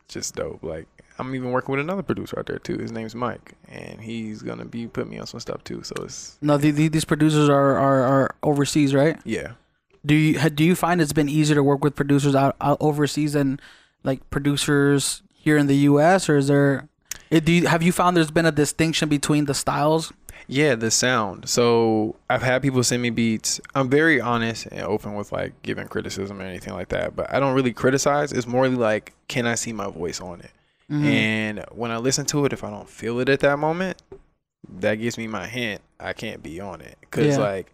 just dope. Like, I'm even working with another producer out there too. His name's Mike, and he's gonna be putting me on some stuff too. So it's
No, these producers are overseas, right?
yeah.
Do you find it's been easier to work with producers out overseas than like producers here in the U.S. or is there? Have you found there's been a distinction between the styles?
Yeah, the sound. So I've had people send me beats. I'm very honest and open with like giving criticism or anything like that, but I don't really criticize. It's more like, can I see my voice on it?
Mm-hmm.
And when I listen to it, if I don't feel it at that moment, that gives me my hint I can't be on it. Because like,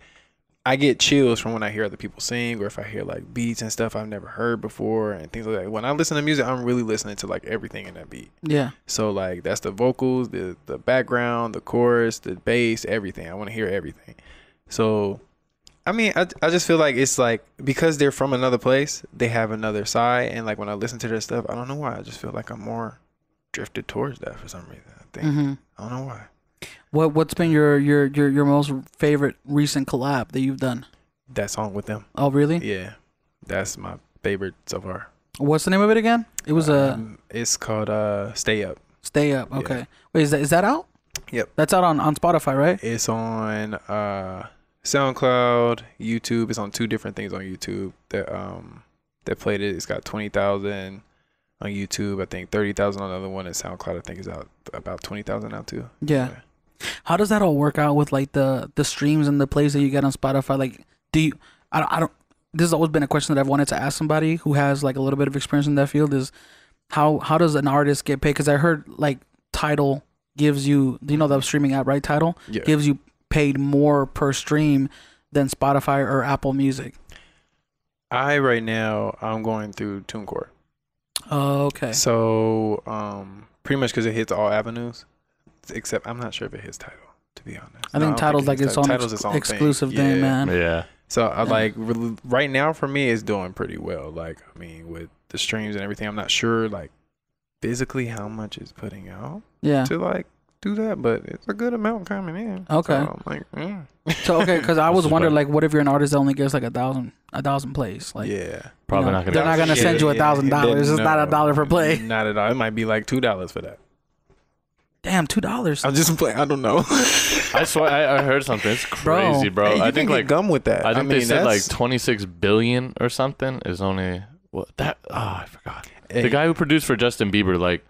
I get chills from when I hear other people sing, or if I hear like beats and stuff I've never heard before and things like that. When I listen to music, I'm really listening to like everything in that beat.
Yeah.
So like, that's the vocals, the background, the chorus, the bass, everything. I want to hear everything. So, I mean, I just feel like it's like, because they're from another place, they have another side. And like, when I listen to their stuff, I don't know why. I just feel like I'm more drifted towards that for some reason. I think.
Mm-hmm.
I don't know why.
What's been your most favorite recent collab that you've done?
That song with them.
Oh, really?
Yeah. That's my favorite so far.
What's the name of it again? It was
it's called Stay Up.
Stay Up. Okay.
Yeah.
Wait, is that out?
Yep.
That's out on Spotify, right?
It's on SoundCloud, YouTube. It's on 2 different things on YouTube that played it. It's got 20,000 on YouTube. I think 30,000 on the other one. And SoundCloud, I think, is out about 20,000 now too.
Yeah. How does that all work out with like the streams and the plays that you get on Spotify? Like, I don't. This has always been a question that I've wanted to ask somebody who has like a little bit of experience in that field. Is how does an artist get paid? Because I heard like Tidal gives you, you know, the streaming app, right? Tidal gives you paid more per stream than Spotify or Apple Music.
Right now I'm going through TuneCore.
Oh, okay.
So pretty much because it hits all avenues, except I'm not sure if it hits Tidal, to be honest.
I think Tidal's like its own exclusive thing, man.
Yeah. So I like right now for me it's doing pretty well. Like, I mean, with the streams and everything, I'm not sure like physically how much it's putting out to like do that, but it's a good amount coming in.
Okay.
So I'm like,
So okay, because I was wondering like, what if you're an artist that only gets like 1,000 plays? Like,
probably not gonna.
They're not gonna send you $1,000. It's not $1 per play.
Not at all. It might be like $2 for that.
Damn, $2.
I'm just playing. I don't know.
I swear I heard something. It's crazy, bro.
Hey,
I think like
gum with that.
I think
mean,
they said like 26 billion or something is only what that. Oh, I forgot.
Hey.
The guy who produced for Justin Bieber, like,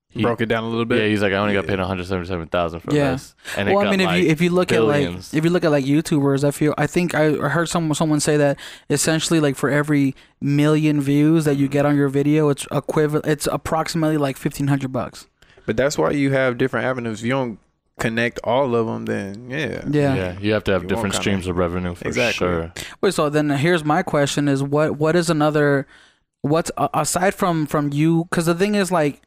he
broke it down a little bit.
Yeah, he's like, I only got paid 177,000 for this. And
well, I mean,
like
if you look
billions.
at like YouTubers, I think I heard someone say that essentially like for every million views that you get on your video, it's approximately like $1,500.
But that's why you have different avenues. If you don't connect all of them, then
yeah, you have to have different streams of revenue for sure.
Wait, so then here's my question: is what is another? What's aside from you? Because the thing is like,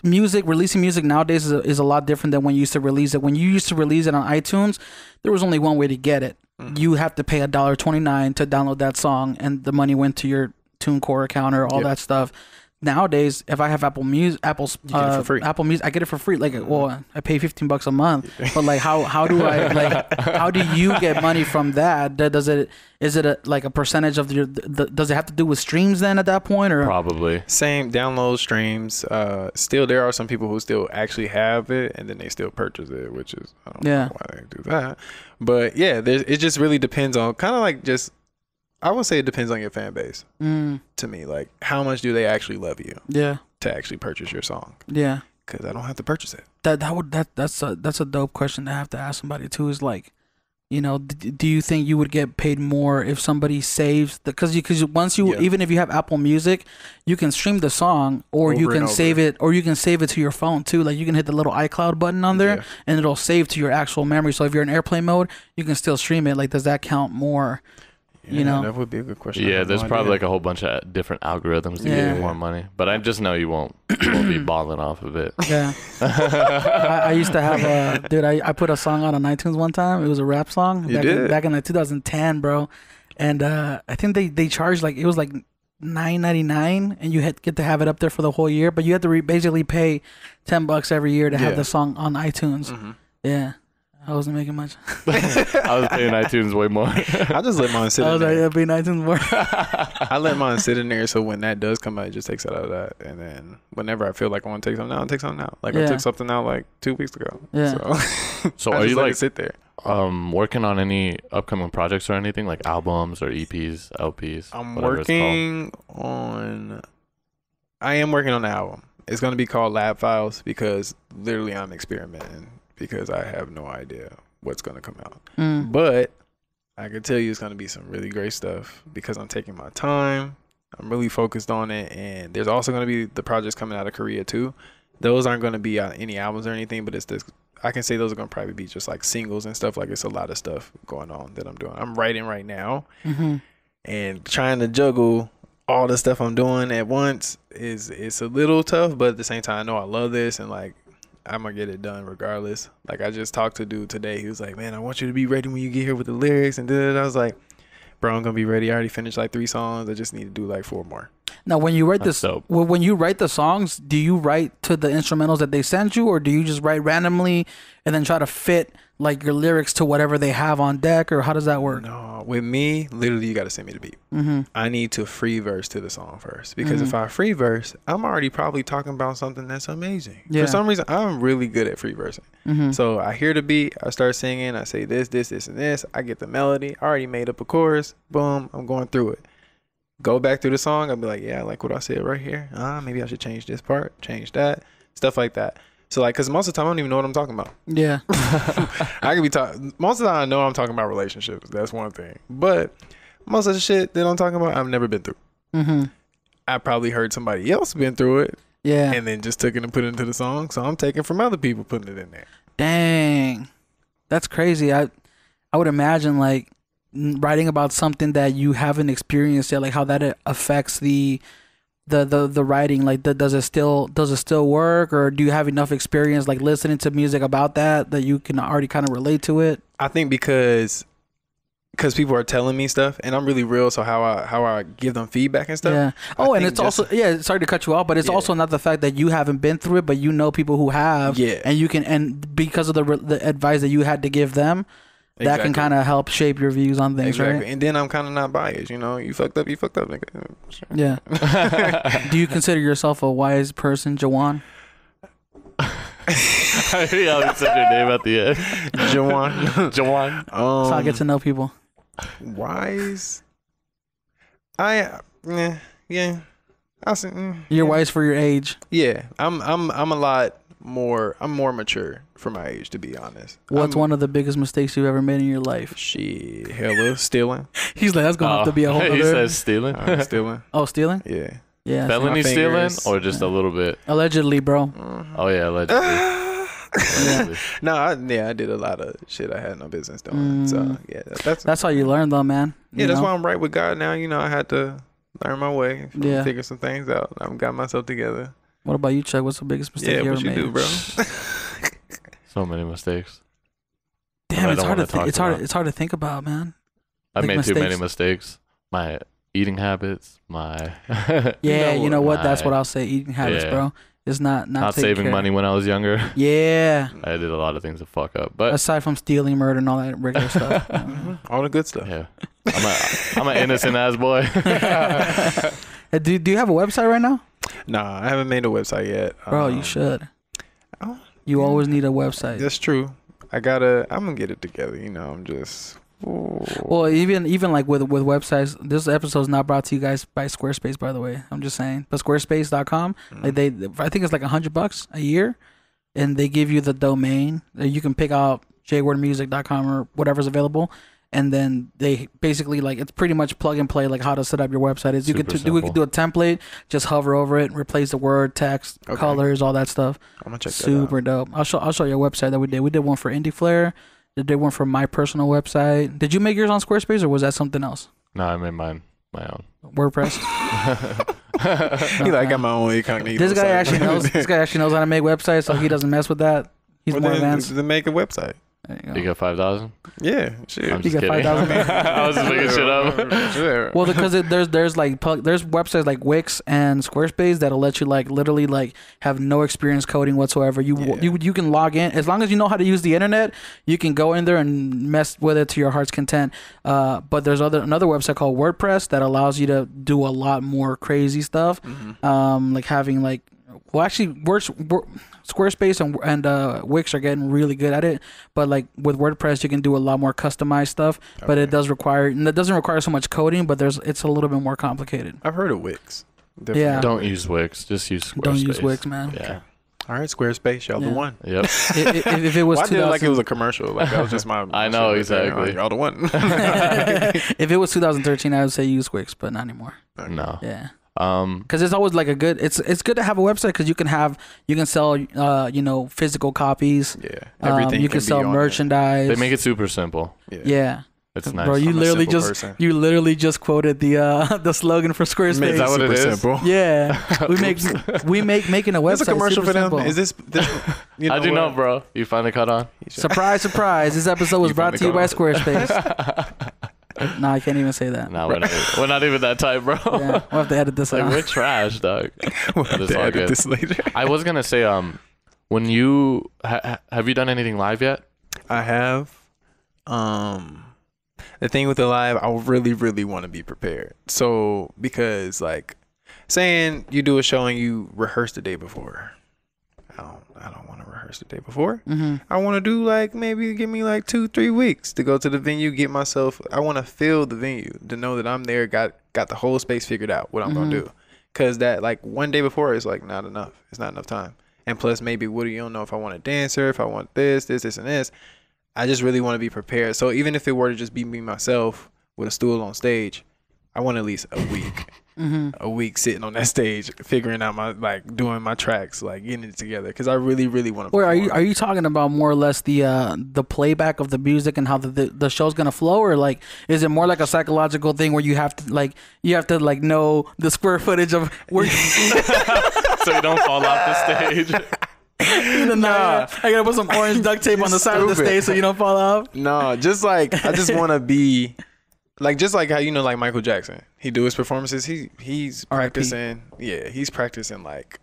releasing music nowadays is a lot different than when you used to release it. When you used to release it on iTunes, there was only one way to get it. You have to pay $1.29 to download that song, and the money went to your TuneCore account or all that stuff. Nowadays, if I have Apple Music, Apple Music, I get it for free. Like, well, I pay $15 a month, but like, how do I like? How do you get money from that? Is it like a percentage of your? Does it have to do with streams then at that point, or
probably
same download streams? Still, there are some people who still actually have it, and then they still purchase it, which is I don't know why they do that. But yeah, it just really depends on kind of like just. I would say it depends on your fan base. To me, like how much do they actually love you? Yeah. To actually purchase your song. Yeah. Because I don't have to purchase it.
That's a dope question to have to ask somebody too. Is like, you know, do you think you would get paid more if somebody saves because once you even if you have Apple Music, you can stream the song or you can save it to your phone too. Like you can hit the little iCloud button on there and it'll save to your actual memory. So if you're in airplane mode, you can still stream it. Like does that count more? You know,
that would be a good question.
Yeah, there's probably like a whole bunch of different algorithms to get you more money, but I just know you won't be balling off of it. Yeah,
I used to have dude. I put a song on iTunes one time. It was a rap song back in like 2010, bro. And I think they charged like it was like $9.99, and you get to have it up there for the whole year. But you have to basically pay $10 every year to have the song on iTunes. Yeah. I wasn't making much.
I was paying iTunes way more.
I just let mine sit
I
in
was
there.
like, paying iTunes more.
I let mine sit in there, so when that does come out, it just takes it out of that. And then whenever I feel like I want to take something out, I take something out. Like I took something out like 2 weeks ago.
Yeah.
So
I
are
just
you
let
like
it sit there?
working on any upcoming projects or anything, like albums or EPs, LPs?
I'm
whatever it's called?
working on. I am working on the album. It's gonna be called Lab Files because literally I'm experimenting because I have no idea what's gonna come out. But I can tell you it's gonna be some really great stuff because I'm taking my time. I'm really focused on it, and there's also gonna be the projects coming out of Korea too. Those aren't gonna be any albums or anything, but it's this. I can say those are gonna probably be just like singles and stuff. Like it's a lot of stuff going on that I'm doing. I'm writing right now, and trying to juggle all the stuff I'm doing at once it's a little tough. But at the same time, I know I love this, and like I'm gonna get it done regardless. Like I just talked to a dude today. He was like, "Man, I want you to be ready when you get here with the lyrics." And I was like, "Bro, I'm gonna be ready. I already finished like 3 songs. I just need to do like 4 more."
Now, when you write
That's dope.
when you write the songs, do you write to the instrumentals that they send you, or do you just write randomly and then try to fit like your lyrics to whatever they have on deck, or how does that work?
No, with me, literally, you got to send me the beat. I need to free verse to the song first because if I free verse, I'm already probably talking about something that's amazing.
Yeah.
For some reason, I'm really good at free versing. So I hear the beat, I start singing, I say this, and this. I get the melody, I already made up a chorus. Boom, I'm going through it. Go back through the song, I'll be like, yeah, I like what I said right here. Maybe I should change this part, change that, stuff like that. So like, cause most of the time I don't even know what I'm talking about.
Yeah.
I could be talking. Most of the time I know I'm talking about relationships. That's one thing. But most of the shit that I'm talking about, I've never been through. I probably heard somebody else been through it.
Yeah.
And then just took it and put it into the song. So I'm taking from other people, putting it in there.
Dang, that's crazy. I would imagine like writing about something that you haven't experienced yet, like how that affects the writing. Like, does it still work, or do you have enough experience like listening to music about that you can already kind of relate to it?
I think because people are telling me stuff, and I'm really real. So how I give them feedback and stuff.
Yeah. Oh, and it's also sorry to cut you off, but it's also not the fact that you haven't been through it, but you know people who have. Yeah. And you can, and because of the advice that you had to give them, that can kind of help shape your views on things, right?
And then I'm kind of not biased. You fucked up, nigga. Sure.
Yeah. Do you consider yourself a wise person, Jewaun?
I hear you always said your name at the end. Jewaun.
So I get to know people.
Wise. Yeah. I say,
You're wise for your age.
Yeah, I'm a lot more. I'm more mature for my age, to be honest.
What's one of the biggest mistakes you've ever made in your life?
Shit, hella stealing.
He's like, that's gonna have to be a whole other.
He says stealing.
Stealing.
Oh, stealing?
Yeah.
Yeah.
Felony stealing, or just a little bit?
Allegedly, bro.
Oh yeah, allegedly.
No, I did a lot of shit I had no business doing. So yeah,
that's how you learn, though, man.
Yeah, that's why I'm right with God now. I had to learn my way, figure some things out. I've got myself together.
What about you, Chuck? What's the biggest mistake you ever made?
Yeah, what you do, bro?
So many mistakes.
Damn, it's hard to think. It's hard to think about, man.
I made too many mistakes. My eating habits, my
you know what? That's what I'll say. Eating habits, bro. It's not
saving money when I was younger.
Yeah.
I did a lot of things to fuck up. But
aside from stealing, murder, and all that regular stuff.
All the good stuff.
Yeah. I'm an innocent ass boy.
Do you have a website right now?
Nah, I haven't made a website yet.
Bro, you should. You always need a website.
That's true. I'm gonna get it together. I'm just. Ooh.
Well, even like with websites, this episode is not brought to you guys by Squarespace, by the way. I'm just saying, but Squarespace.com, like I think it's like $100 a year, and they give you the domain. You can pick out jwordmusic.com or whatever's available, and then they basically like it's pretty much plug and play like how to set up your website. Is you could do a template, just hover over it, replace the word, text, colors, all that stuff.
I'm gonna check that out. Super
dope. I'll show you a website that we did. We did one for Indie Flare. Did one for my personal website. Did you make yours on Squarespace, or was that something else?
No, I made mine my own.
WordPress.
I got my own incognito.
This guy actually knows. This guy actually knows how to make websites, so he doesn't mess with that. He's more advanced.
To make a website.
There you go.
You got 5,000?
Yeah, shit.
I'm
You
just
got
kidding.
5,000.
I was just making shit up.
Sure.
Well, because there's websites like Wix and Squarespace that'll let you like literally like have no experience coding whatsoever. You can log in as long as you know how to use the internet. You can go in there and mess with it to your heart's content. But there's another website called WordPress that allows you to do a lot more crazy stuff. Like having like Squarespace and Wix are getting really good at it, but like with WordPress you can do a lot more customized stuff. But it doesn't require so much coding, but it's a little bit more complicated.
I've heard of Wix. Definitely.
Yeah.
Don't use Wix. Just use Squarespace.
Don't use Wix, man.
Yeah.
All right, Squarespace, y'all the
Yeah.
one.
Yep.
If it was
Well, I did it like
2000
it was a commercial. Like that was just my.
I know,
shit right there.
exactly.
Like, y'all the one.
if it was 2013, I would say use Wix, but not anymore.
No.
Yeah.
Um,
Because it's always like it's good to have a website because you can sell physical copies.
Yeah, everything
you can
be
sell
on there.
merchandise.
they make it super simple.
Yeah.
It's nice.
Bro, you
I'm a
literally
simple
just
person.
quoted the slogan for Squarespace.
Is that what it
Super
is?
simple.
Yeah, we make making a website.
Is this a commercial
super
for them?
simple.
Is this you know
How'd you
what?
know, bro? You finally caught on?
Surprise, surprise! This episode was
You
brought to you by
finally
Squarespace. No, I can't even say that.
No, we're not even that type, bro.
Yeah, we'll have to edit this
Like
out.
we're trash, dog.
We'll
But
have
it's
to
all
edit
good.
this later.
I was gonna say, when you have you done anything live yet?
I have. The thing with the live, I really, really want to be prepared. So because like saying you do a show and you rehearse the day before, I don't want to rehearse the day before. I want to do like maybe give me like 2-3 weeks to go to the venue, get myself. I want to feel the venue to know that I'm there, got the whole space figured out what I'm gonna do. Cause that like one day before is like not enough. It's not enough time. And plus maybe you don't know if I want a dancer, if I want this, and this. I just really want to be prepared. So even if it were to just be me myself with a stool on stage, I want at least a week. A week sitting on that stage, figuring out doing my tracks, like getting it together. Because I really, really want to.
Wait, are you talking about more or less the playback of the music and how the show's gonna flow, or like is it more like a psychological thing where you have to know the square footage of where
So you don't fall off the stage.
Nah, I gotta put some orange duct tape on the side of the
Stupid.
stage so you don't fall off.
No, just like I just want to be like just like how like Michael Jackson. He do his performances. He's practicing. Yeah, he's practicing like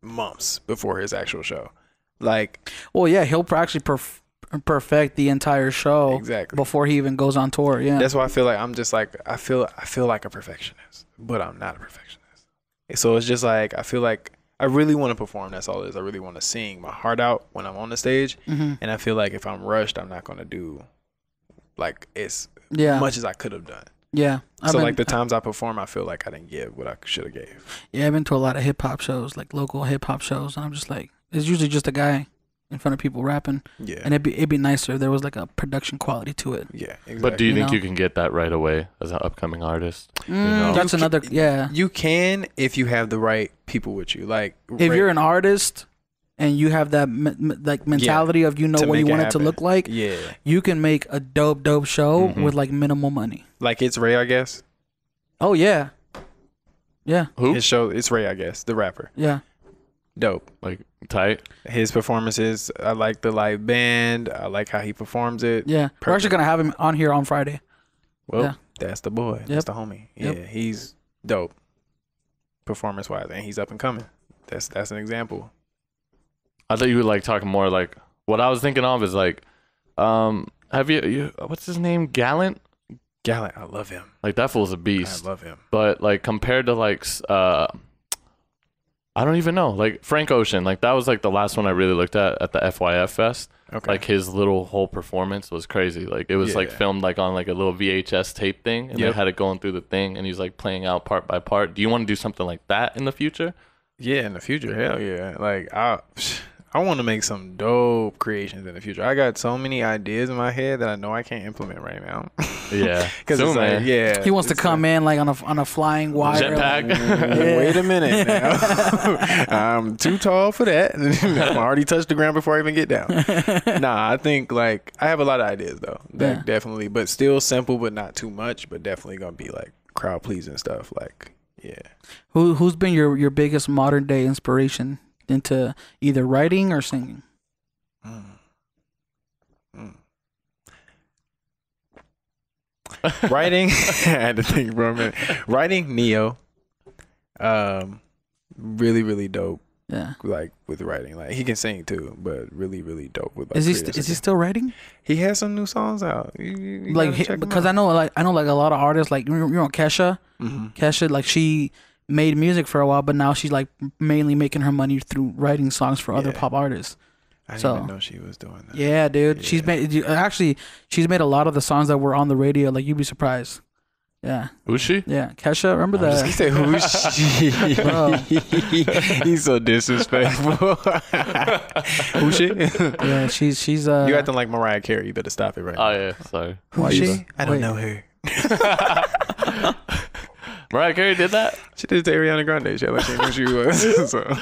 months before his actual show. Like,
well, yeah, he'll actually perfect the entire show
Exactly.
before he even goes on tour. Yeah,
that's why I feel like I'm just like I feel like a perfectionist, but I'm not a perfectionist. So it's just like I feel like I really want to perform. That's all it is. I really want to sing my heart out when I'm on the stage, and I feel like if I'm rushed, I'm not gonna do like as much as I could have done.
Yeah.
So like the times I perform, I feel like I didn't give what I should have gave.
Yeah, I've been to a lot of hip hop shows, like local hip hop shows, and I'm just like, it's usually just a guy in front of people rapping.
Yeah.
And it'd be nicer if there was like a production quality to it.
Yeah. Exactly.
But do you think
know?
you can get that right away as an upcoming artist?
That's another. Yeah.
You can if you have the right people with you. Like
If you're an artist and you have that mentality of what
make
you
it
want it to
happen.
look like,
Yeah.
you can make a dope show with like minimal money.
Like it's Ray, I guess.
Oh yeah. Yeah.
Who?
His show, it's Ray, I guess, the rapper.
Yeah.
Dope.
Like tight?
His performances, I like the live band. I like how he performs it.
Yeah. We're actually gonna have him on here on Friday.
Well,
Yeah.
that's the boy.
Yep.
That's the homie. Yeah,
Yep.
he's dope, performance wise, and he's up and coming. That's an example.
I thought you were like talking more like what I was thinking of is like, have you what's his name? Gallant?
Gallant, I love him.
Like that fool's a beast.
I love him.
But like compared to like I don't even know. Like Frank Ocean, like that was like the last one I really looked at the FYF Fest.
Okay.
Like his little whole performance was crazy. Like it was like
Yeah.
filmed like on like a little VHS tape thing, and they
Yep.
had it going through the thing, and he's like playing out part by part. Do you want to do something like that in the future?
Yeah, in the future, hell yeah. Like I want to make some dope creations in the future. I got so many ideas in my head that I know I can't implement right now.
Yeah,
Because
Soon,
it's like,
man.
yeah,
He wants to
it's
come in like on a flying wire.
Jetpack.
like-
Wait a minute now. I'm too tall for that. I'm already touched the ground before I even get down. Nah, I think like I have a lot of ideas though.
Yeah.
Definitely, but still simple, but not too much. But definitely gonna be like crowd pleasing stuff. Like yeah.
Who's been your biggest modern day inspiration into either writing or singing?
Writing, I had to think for a minute. Writing, Neo. Really, really dope.
Yeah.
Like with writing, like he can sing too, but really, really dope with. Like,
Is he still writing?
He has some new songs out. You
Like
gotta check 'em
because
out.
I know like a lot of artists like you know Kesha. Kesha, like she made music for a while, but now she's like mainly making her money through writing songs for other pop artists.
I didn't even know she was doing that.
Yeah, dude.
Yeah.
She's made a lot of the songs that were on the radio. Like you'd be surprised. Yeah.
Who's she?
Yeah. Kesha, remember
He
that?
said, "Who's she?"
Bro.
He's so disrespectful. Who's she?
Yeah, she's
You acting like Mariah Carey. You better stop it right
Oh
now.
yeah, sorry.
who's she?
I don't know her.
Mariah Carey did that.
She did it to Ariana Grande. She act like she didn't know who she was. So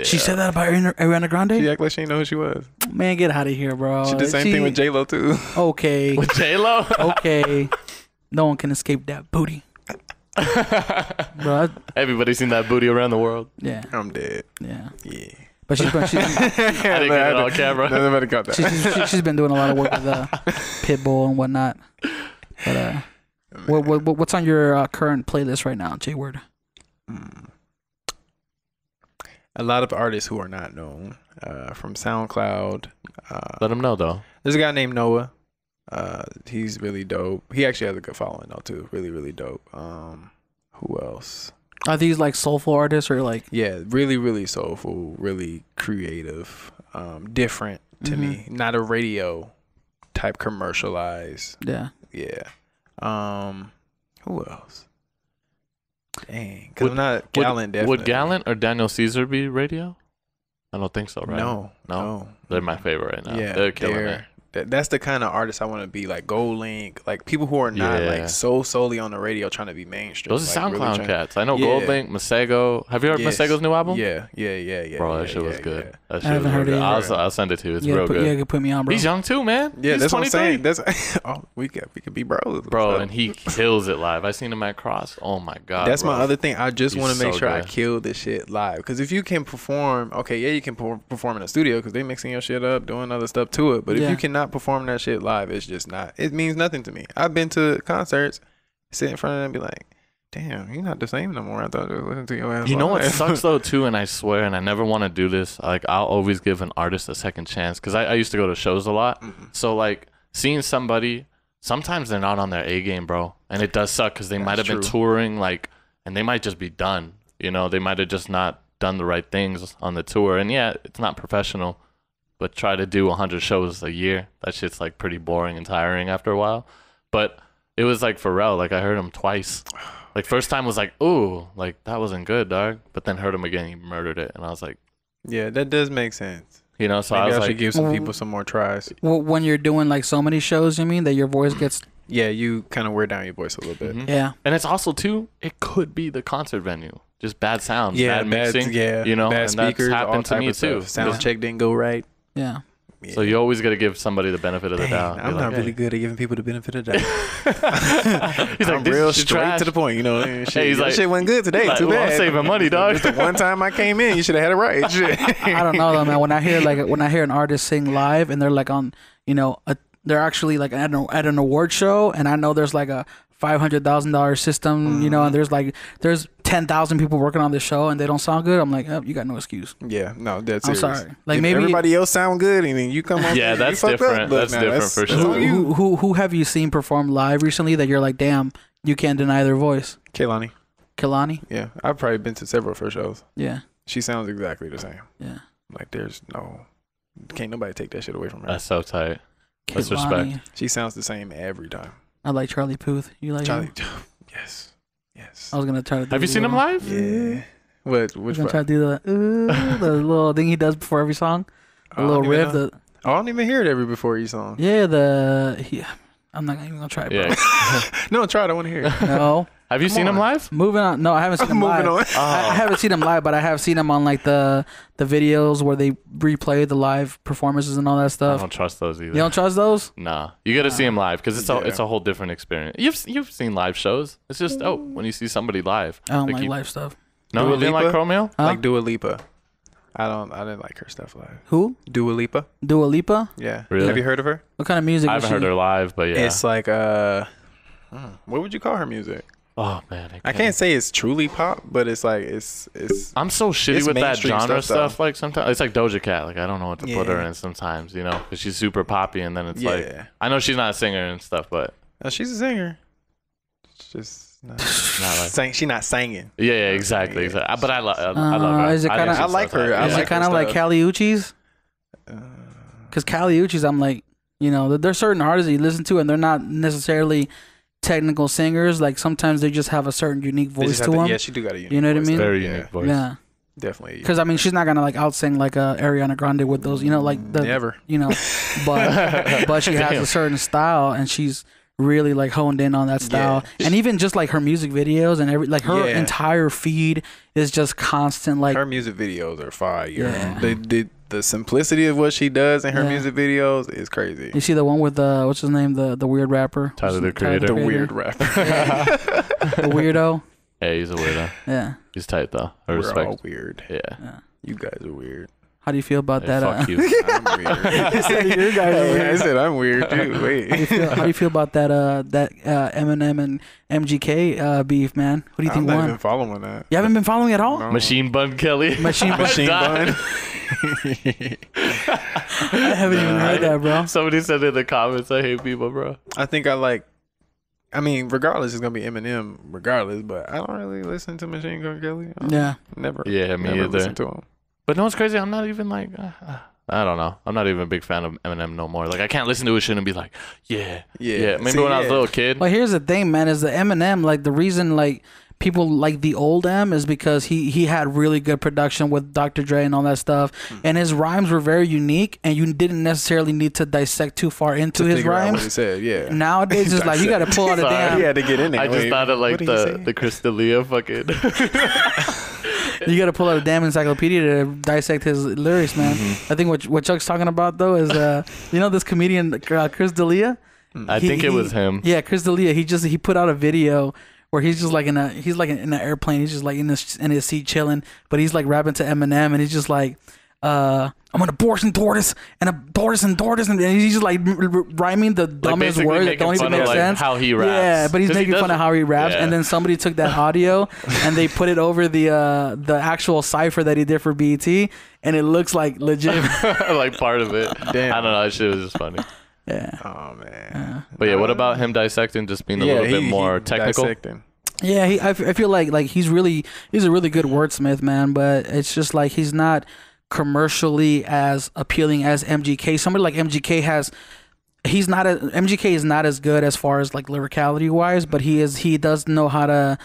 She said that about Ariana Grande?
she act like she didn't know who she was.
Man, get out of here, bro.
She did the same thing with J-Lo too.
Okay.
With J Lo.
Okay. No one can escape that booty. Bro,
Everybody's seen that booty around the world.
yeah.
I'm dead.
Yeah.
Yeah.
But she's
I didn't get it on camera.
Nobody got that.
she's been doing a lot of work with Pitbull and whatnot. But what's on your current playlist right now, Jewaun Word?
A lot of artists who are not known from SoundCloud.
Let them know though.
There's a guy named Noah. He's really dope. He actually has a good following though too. Really, really dope. Who else?
Are these like soulful artists or like?
Yeah, really, really soulful, really creative, different to me. Not a radio type commercialized.
Yeah.
Yeah. Who else? Dang, because I'm not Gallant. Definitely.
Would Gallant or Daniel Caesar be radio? I don't think so, right?
No.
They're my favorite right now.
Yeah,
They're killing it.
That's the kind of artist I want to be, like Gold Link, like people who are not like so solely on the radio trying to be mainstream.
Those are
like,
SoundCloud
really
cats. I know Gold Link, Masego. Have you heard Masego's new album?
Yeah.
Bro, that shit was good.
Yeah.
That
I
shit
haven't
was
heard
real
it
good.
either.
I'll send it to you. It's
Yeah,
real good.
Yeah, you can put me on, bro.
He's young too, man.
Yeah,
He's
that's
23.
what I'm saying. We could be bros.
Bro, and he kills it live. I seen him at Cross. Oh my god.
That's
bro.
my other thing. I just
He's
want to make
so
sure I
good.
kill this shit live. Because if you can perform, okay, yeah, you can perform in a studio because they mixing your shit up, doing other stuff to it. But if you cannot perform that shit live, it's just not. It means nothing to me. I've been to concerts, sit in front of them and be like, damn, you're not the same no more. I thought I was listening to your ass.
You know what
live.
sucks though too, and I swear, and I never want to do this. Like I'll always give an artist a second chance because I used to go to shows a lot. So like seeing somebody, sometimes they're not on their A game, bro, and it does suck because they might have been touring, like, and they might just be done. You know, they might have just not done the right things on the tour, and yeah, it's not professional. But try to do 100 shows a year. That shit's like pretty boring and tiring after a while. But it was like Pharrell. Like I heard him twice. Like first time was like, ooh, like that wasn't good, dog. But then heard him again, he murdered it, and I was like,
yeah, that does make sense.
you know. So
Maybe
I was
I
like,
should give some people some more tries.
Well, when you're doing like so many shows, you mean that your voice gets?
Yeah, you kind of wear down your voice a little bit.
Yeah.
and it's also too, it could be the concert venue, just bad sound, bad mixing, you know,
bad
and
speakers,
that's
all
happened to
type
me
of
too.
stuff. Sound check didn't go right.
Yeah.
Yeah.
So you always got to give somebody the benefit of the
Dang,
doubt. Be
I'm
like,
not really
hey.
good at giving people the benefit of the doubt.
He's like,
I'm
this
real
shit
straight
trash.
to the point, you know. Shit,
Hey, he's
your
like-
shit wasn't good today.
like,
Too
well,
bad.
I'm saving money, dog.
Just the one time I came in, you should have had it right. Shit.
I don't know though, man. When I hear an artist sing live and they're like on, you know, they're actually like at an award show, and I know there's like a $500,000 system, you know, and there's 10,000 people working on this show and they don't sound good. I'm like, oh, you got no excuse.
Yeah, no, that's
I'm
serious.
sorry. Like
If
maybe
everybody else sound good and then you come on.
Yeah,
you
that's
fucked up.
different.
Look,
That's
now,
different for
that's
sure.
on you.
who have you seen perform live recently that you're like, damn, you can't deny their voice?
Kehlani.
Kehlani?
Yeah, I've probably been to several of her shows.
Yeah.
She sounds exactly the same.
Yeah.
Like can't nobody take that shit away from her.
That's so tight. That's
Kehlani.
respect.
She sounds the same every time.
I like Charlie Puth. You like
Charlie,
him?
yes.
I was gonna try to.
Have you seen him live?
Yeah.
I
Which
was gonna try to do the little thing he does before every song. The
I
little
don't even
riff.
know. I don't even hear it every before each song.
I'm not even gonna try it, bro.
Yeah.
No, try it. I want to hear it.
No.
Have you
Come
seen him
on.
live?
Moving on. No, I haven't seen him
Moving
live.
on.
I haven't seen him live, but I have seen him on like the videos where they replay the live performances and all that
I
stuff.
don't trust those either.
You don't trust those?
Nah, you got to see him live because
Yeah.
it's a whole different experience. You've seen live shows. It's just when you see somebody live.
I don't like
you-
live stuff.
No,
Dua
you didn't like
Lipa?
Chromeo?
Huh?
Like Dua Lipa. I didn't like her stuff live.
Who?
Dua Lipa.
Dua Lipa?
Yeah.
Really?
Have you heard of her?
What kind of music?
I
is
haven't heard
she?
her live, but yeah.
It's like What would you call her music?
Oh man,
I can't say it's truly pop, but it's like it's.
I'm so shitty
it's
with that
mainstream
genre
stuff,
stuff. Like sometimes it's like Doja Cat. Like I don't know what to put her
Yeah.
in sometimes, you know, because she's super poppy, and then it's like
Yeah.
I know she's not a singer and stuff, but
She's a singer. It's just not
like
she's not singing.
yeah, exactly. But I love her.
Is it
I think
kinda-
she's
I like
so
her.
tight.
I
Is
like
it kind of
her
like
stuff.
Kali Uchis? Because Kali Uchis, I'm like, you know, there's certain artists that you listen to and they're not necessarily technical singers. Like sometimes they just have a certain unique
They
voice
just
to
have
them.
Yeah, she do got a unique
You know what I
voice,
mean?
though.
Very
Yeah,
unique voice.
Yeah.
definitely.
Because I mean, she's not gonna like outsing like Ariana Grande with those, you know, like the
Never.
you know, but she has
Damn.
a certain style and she's really like honed in on that style.
Yeah.
And even just like her music videos and like her
Yeah.
entire feed is just constant. Like
Her music videos are fire.
Yeah.
The simplicity of what she does in her
Yeah.
music videos is crazy.
you see the one with what's his name, the weird rapper,
Tyler, the
What's-
Creator.
The weird rapper.
the weirdo.
Yeah, he's a weirdo.
Yeah.
He's tight though. I
We're
respect.
all weird.
Yeah.
You guys are weird.
How do you feel about
Hey,
that?
fuck you.
I'm weird.
He said your guys are
I
weird.
said I'm weird too.
How do you
Wait.
feel, how do you feel about that Eminem and MGK beef, man? What do you
I'm
think
not
won?
even following that.
You haven't been following at all?
No.
Machine Bun Kelly.
Machine Bun.
Machine
Died.
Bun.
I haven't even heard that, bro.
Somebody said in the comments, I hate people, bro.
I think I mean, regardless, it's gonna be Eminem, regardless. But I don't really listen to Machine Gun Kelly.
Yeah.
Never.
Yeah, me
never
either.
listen to him.
But no, it's crazy. I'm not even like, I don't know. I'm not even a big fan of Eminem no more. Like, I can't listen to his shit and be like, yeah. Maybe
See,
when I was a
yeah.
little kid.
But here's the thing, man, is the Eminem, like the reason like people like the old M is because he had really good production with Dr. Dre and all that stuff. And his rhymes were very unique and you didn't necessarily need to dissect too far into his
Figure out what he
rhymes.
said, yeah.
Nowadays it's like you gotta pull out a
Sorry.
damn
He had to get in there.
I just
Wait,
thought of like
what did he say?
the Crystalia fucking.
you gotta pull out a damn encyclopedia to dissect his lyrics, man. I think what Chuck's talking about though is you know this comedian Chris D'Elia?
I think it was him.
Yeah, Chris D'Elia. He put out a video where he's just like in an airplane. He's just like in his seat chilling, but he's like rapping to Eminem, and he's just like, I'm an abortion tortoise and a tortoise and tortoise, and he's just like rhyming the dumbest
basically
words that
making
don't even
fun of,
make
like,
sense.
how he raps.
Yeah, but he's
'Cause he
making fun
does-
of how he raps,
yeah.
and then somebody took that audio and they put it over the actual cipher that he did for BET, and it looks like legit.
Like part of it.
Damn.
I don't know. That shit was just funny.
Yeah.
Oh man.
But yeah, what about him dissecting just being a little bit more technical?
Dissecting.
Yeah, I feel like he's a really good wordsmith, man. But it's just like he's not commercially as appealing as MGK. Somebody like MGK MGK is not as good as far as like lyricality wise, but he does know how to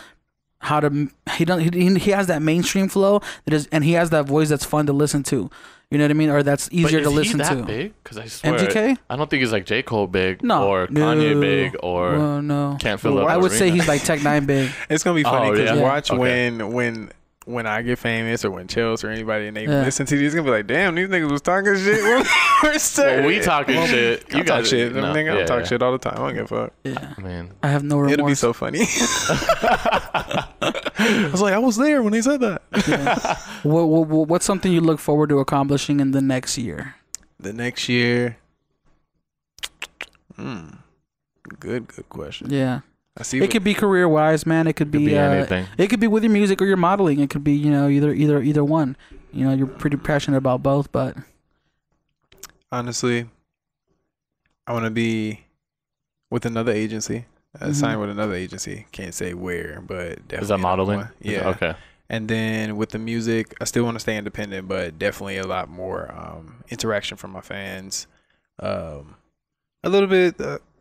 he has that mainstream flow that is, and he has that voice that's fun to listen to. You know what I mean? Or that's easier to listen
Is he that
to.
big? Because I swear,
MGK?
I don't think he's like J. Cole big,
No,
or Kanye
no.
big, or
Well, no.
can't fill
Well,
up.
I
the
would say
arena.
he's like Tech 9 big.
It's gonna be funny
Oh,
because
yeah?
watch
Okay.
when I get famous or when Chelsea or anybody and they
Yeah.
listen to these, it's gonna be like, damn, these niggas was talking shit.
Well, we talking shit.
You
You
talk
guys
shit.
no,
Nigga, I
yeah,
talk
yeah.
shit all the time. I don't give a fuck.
Yeah,
I mean,
I have no remorse.
It'll be so funny. I was like, I was there when they said that.
What's something you look forward to accomplishing in the next year?
The next year. Good question.
Yeah.
I see.
It could be career wise, man. It could be,
anything.
It could be with your music or your modeling. It could be, you know, either one. You know, you're pretty passionate about both, but
honestly, I want to be with another agency. Signed with another agency. Can't say where, but definitely
is that modeling?
one. Yeah.
Okay.
And then with the music, I still want to stay independent, but definitely a lot more interaction from my fans. A little bit.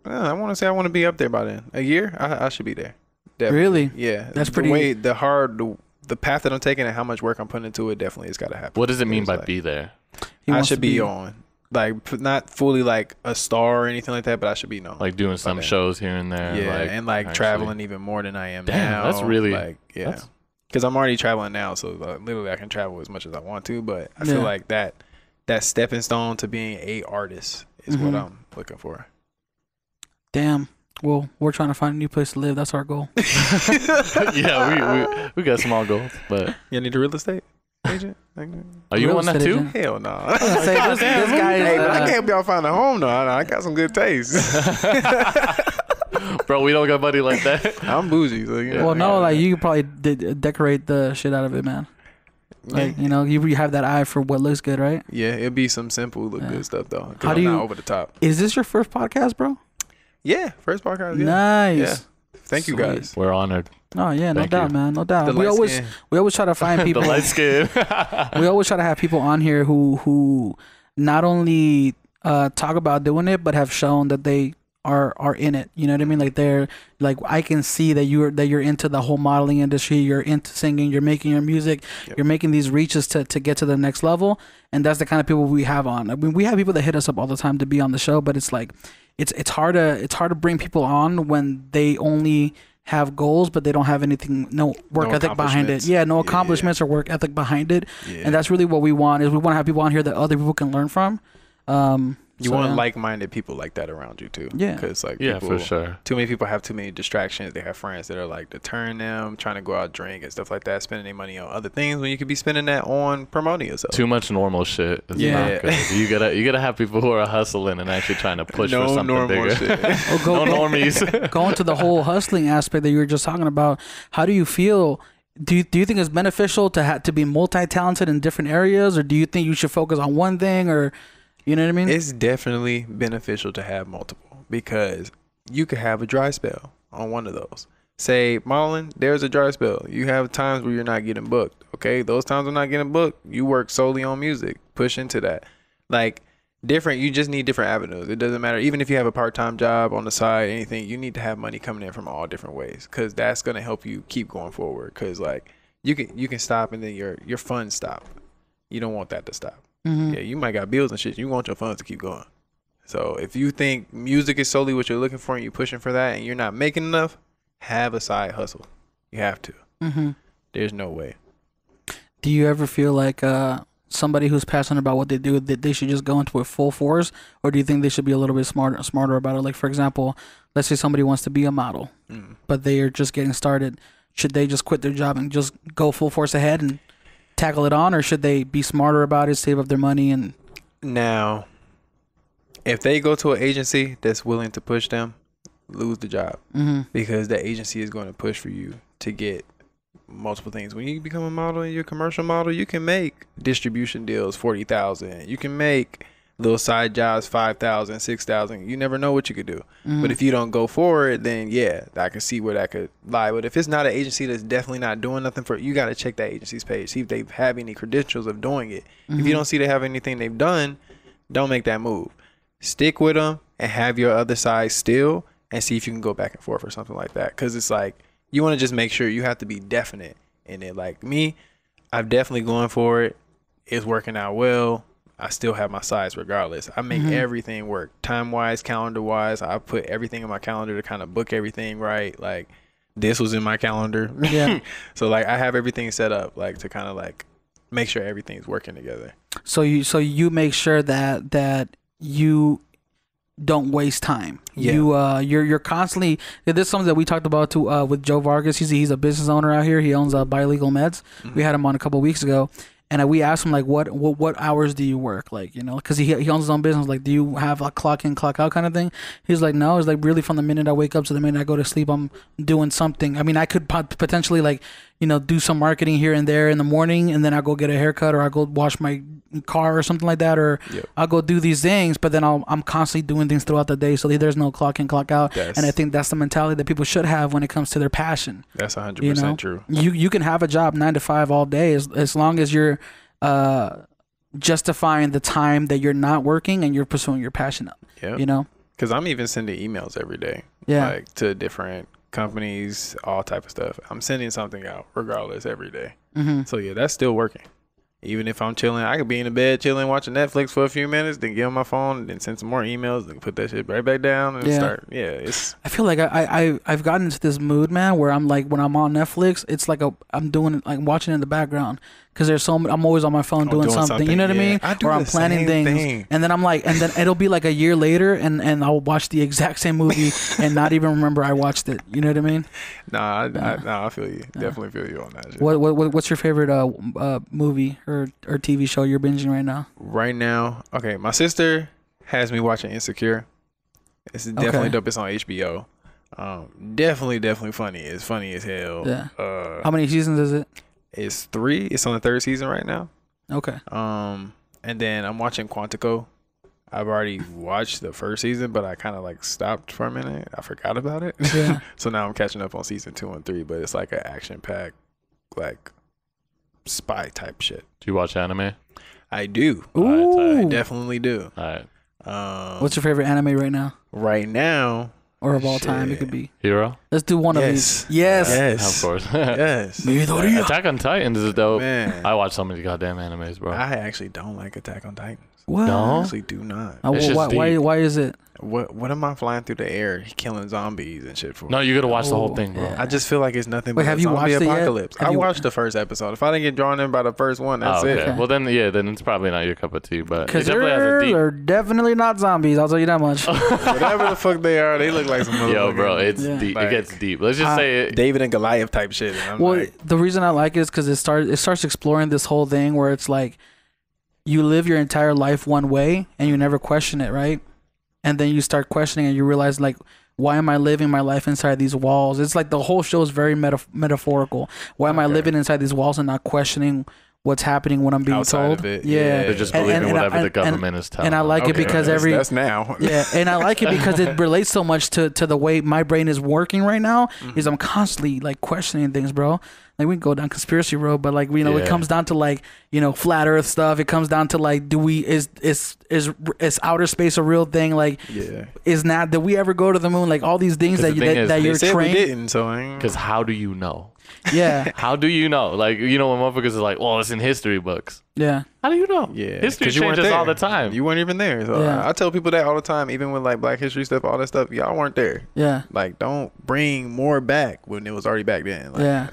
I want to say I want to be up there by then. A year, I should be there. Definitely.
Really?
Yeah.
That's
the
pretty-
way the path that I'm taking and how much work I'm putting into it definitely has got to happen.
What does it mean
It's
by
like,
be there?
he
I
wants
should
to
be on. Like not fully like a star or anything like that, but I should be known.
Like doing some
then.
shows here and there.
Yeah,
like,
and like
actually-
traveling even more than I am
Damn,
now.
that's really-
like
that's-
because I'm already traveling now, so literally I can travel as much as I want to. But I feel
Yeah.
like that stepping stone to being a artist is what I'm looking for.
Damn. Well, we're trying to find a new place to live. That's our goal.
Yeah, we got small goals, but
You need a real estate agent?
are you
Real
on that
estate
too?
agent.
Hell no.
I was gonna say, this guy is,
Hey, but I can't help y'all find a home though. I got some good taste.
Bro, we don't got money like that.
I'm bougie. So, you know,
Well, no, like you could probably decorate the shit out of it, man. Like, you know, you have that eye for what looks good, right?
Yeah, it'd be some simple, look good stuff though.
How do you
not over the top?
Is this your first podcast, bro?
Yeah, first podcast. Yeah.
Nice.
Yeah. Thank you guys.
We're honored.
Oh yeah, no
Thank
doubt,
you.
man, no doubt.
The
We
light
always
skin.
try to find
The
people.
light skin.
We always try to have people on here who not only talk about doing it, but have shown that they are in it. You know what I mean? Like they're like, I can see that you're into the whole modeling industry. You're into singing. You're making your music.
Yep.
You're making these reaches to get to the next level. And that's the kind of people we have on. I mean, we have people that hit us up all the time to be on the show, but it's like it's hard to bring people on when they only have goals, but they don't have anything, no work ethic behind it. Yeah, no accomplishments or work ethic behind it.
Yeah.
And that's really what we want. Is we want to have people on here that other people can learn from.
You want like-minded people like that around you too.
Yeah.
Because like
Yeah,
people,
for sure.
too many people have too many distractions. They have friends that are like deterring them, trying to go out drink and stuff like that, spending their money on other things when you could be spending that on promoting yourself.
Too much normal shit is
Yeah.
not good. You gotta have people who are hustling and actually trying to push for something
normal
bigger.
shit.
No normies.
Going to the whole hustling aspect that you were just talking about, how do you feel? Do you think it's beneficial to be multi-talented in different areas, or do you think you should focus on one thing, or you know what I mean?
It's definitely beneficial to have multiple because you could have a dry spell on one of those. Say modeling, there's a dry spell. You have times where you're not getting booked. Okay, those times I'm not getting booked, you work solely on music. Push into that. Like different, you just need different avenues. It doesn't matter. Even if you have a part-time job on the side, anything, you need to have money coming in from all different ways because that's gonna help you keep going forward. Because like you can stop and then your funds stop. You don't want that to stop.
Mm-hmm.
Yeah, you might got bills and shit. You want your funds to keep going. So if you think music is solely what you're looking for and you're pushing for that and you're not making enough, have a side hustle. You have to.
Mm-hmm.
There's no way.
Do you ever feel like somebody who's passionate about what they do, that they should just go into it full force, or do you think they should be a little bit smarter about it? Like, for example, let's say somebody wants to be a model, but they are just getting started. Should they just quit their job and just go full force ahead and tackle it on, or should they be smarter about it, save up their money? And
Now, if they go to an agency that's willing to push them, lose the job because the agency is going to push for you to get multiple things. When you become a model and you're a commercial model, you can make distribution deals $40,000. You can make little side jobs $5,000, $6,000. You never know what you could do. But if you don't go for it, then yeah, I can see where that could lie. But if it's not an agency that's definitely not doing nothing for it, you got to check that agency's page, see if they have any credentials of doing it. If you don't see they have anything they've done, don't make that move. Stick with them and have your other side still and see if you can go back and forth or something like that. Because it's like, you want to just make sure you have to be definite in it. Like me, I'm definitely going for it. It's working out well. I still have my sides regardless. I make everything work. Time-wise, calendar-wise, I put everything in my calendar to kind of book everything right. Like, this was in my calendar.
Yeah.
So, like, I have everything set up, like, to kind of, like, make sure everything's working together.
so you make sure that you don't waste time.
Yeah.
You're constantly. This is something that we talked about too with Joe Vargas. He's a business owner out here. He owns Bilegal Meds. We had him on a couple of weeks ago. And we asked him, like, what hours do you work? Like, you know, because he owns his own business. Like, do you have a clock in, clock out kind of thing? He's like, no. It's like really from the minute I wake up to the minute I go to sleep, I'm doing something. I mean, I could potentially, like, you know, do some marketing here and there in the morning, and then I go get a haircut, or I go wash my car or something like that, or I'll go do these things. But then I'm constantly doing things throughout the day, so there's no clock in, clock out. And I think that's the mentality that people should have when it comes to their passion.
That's 100%
You know?
true.
You can have a job 9 to 5 all day as long as you're justifying the time that you're not working and you're pursuing your passion.
Yeah.
You know?
Because I'm even sending emails every day.
Yeah.
Like, to different companies, all type of stuff. I'm sending something out regardless every day. So, yeah, that's still working. Even if I'm chilling, I could be in the bed chilling, watching Netflix for a few minutes, then get on my phone, then send some more emails, then put that shit right back down and start. Yeah, it's.
I feel like I've gotten into this mood, man, where I'm like, when I'm on Netflix, it's like I'm doing it, like watching it in the background, because there's I'm always on my phone doing something. You know what I mean?
I do
or I'm
the
planning
same
things,
thing.
and then I'm like, and then it'll be like a year later, and I'll watch the exact same movie and not even remember I watched it. You know what I mean?
I feel you. Definitely feel you on that shit.
What's your favorite movie or TV show you're binging right now?
Right now, okay, my sister has me watching Insecure. It's definitely dope. It's on HBO. Definitely funny. It's funny as hell.
Yeah. How many seasons is it?
It's 3. It's on the 3rd season right now.
Okay.
And then I'm watching Quantico. I've already watched the 1st season, but I kind of like stopped for a minute. I forgot about it.
Yeah.
So now I'm catching up on season 2 and 3, but it's like an action-packed, like spy type shit.
Do you watch anime?
I do.
Ooh.
I definitely do.
All right.
What's your favorite anime right now?
Right now,
Or of all time, it
shit.
could be.
Hero?
Let's do one of these. Yes.
Yes.
Of course.
Yes.
Attack on Titans is dope.
Man.
I watch so many goddamn animes, bro.
I actually don't like Attack on Titans.
What?
No?
I actually do not.
It's just
why
deep.
is it?
What am I flying through the air killing zombies and shit for?
No, you gotta watch the whole
Oh,
thing, bro.
yeah.
I just feel like it's nothing
Wait,
but
have
a
you
zombie
watched it yet?
apocalypse.
Have
I
you-
watched the first episode. If I didn't get drawn in by the first one, that's it.
okay.
Well, then it's probably not your cup of tea, but it
Because
definitely has a deep.
they're definitely not zombies. I'll tell you that much.
Whatever the fuck they are, they look like some
Yo,
motherfucking
bro, it's
Yeah.
deep.
Like,
it gets deep. Let's just say it.
David and Goliath type shit. And I'm
Well,
like,
the reason I like it is because it starts exploring this whole thing where it's like you live your entire life one way and you never question it, right? And then you start questioning and you realize like, why am I living my life inside these walls? It's like the whole show is very metaphorical. Why am I living inside these walls and not questioning what's happening when I'm being
Outside
told?
of it,
Yeah.
yeah.
They're just
And-
believing
and-
whatever
and-
the government is telling
and I
them.
like it
okay,
because
that's now.
yeah, and I like it because it relates so much to the way my brain is working right now. Is I'm constantly like questioning things, bro. Like we can go down conspiracy road, but like it
Yeah.
comes down to like flat Earth stuff. It comes down to like, is outer space a real thing? Like,
Yeah.
did we ever go to the moon? Like all these things
'Cause
that
the thing is,
that
they
you're
They said
trained.
we didn't, so I ain't.
Because how do you know?
Yeah,
How do you know? Like, when motherfuckers are like, well, it's in history books.
yeah,
How do you know?
Yeah,
History
'cause you weren't
changes all
there.
the time.
You weren't even there. So
Yeah.
I tell people that all the time, even with like Black History stuff, all that stuff. Y'all weren't there.
yeah.
Like, don't bring more back when it was already back then. Like,
Yeah.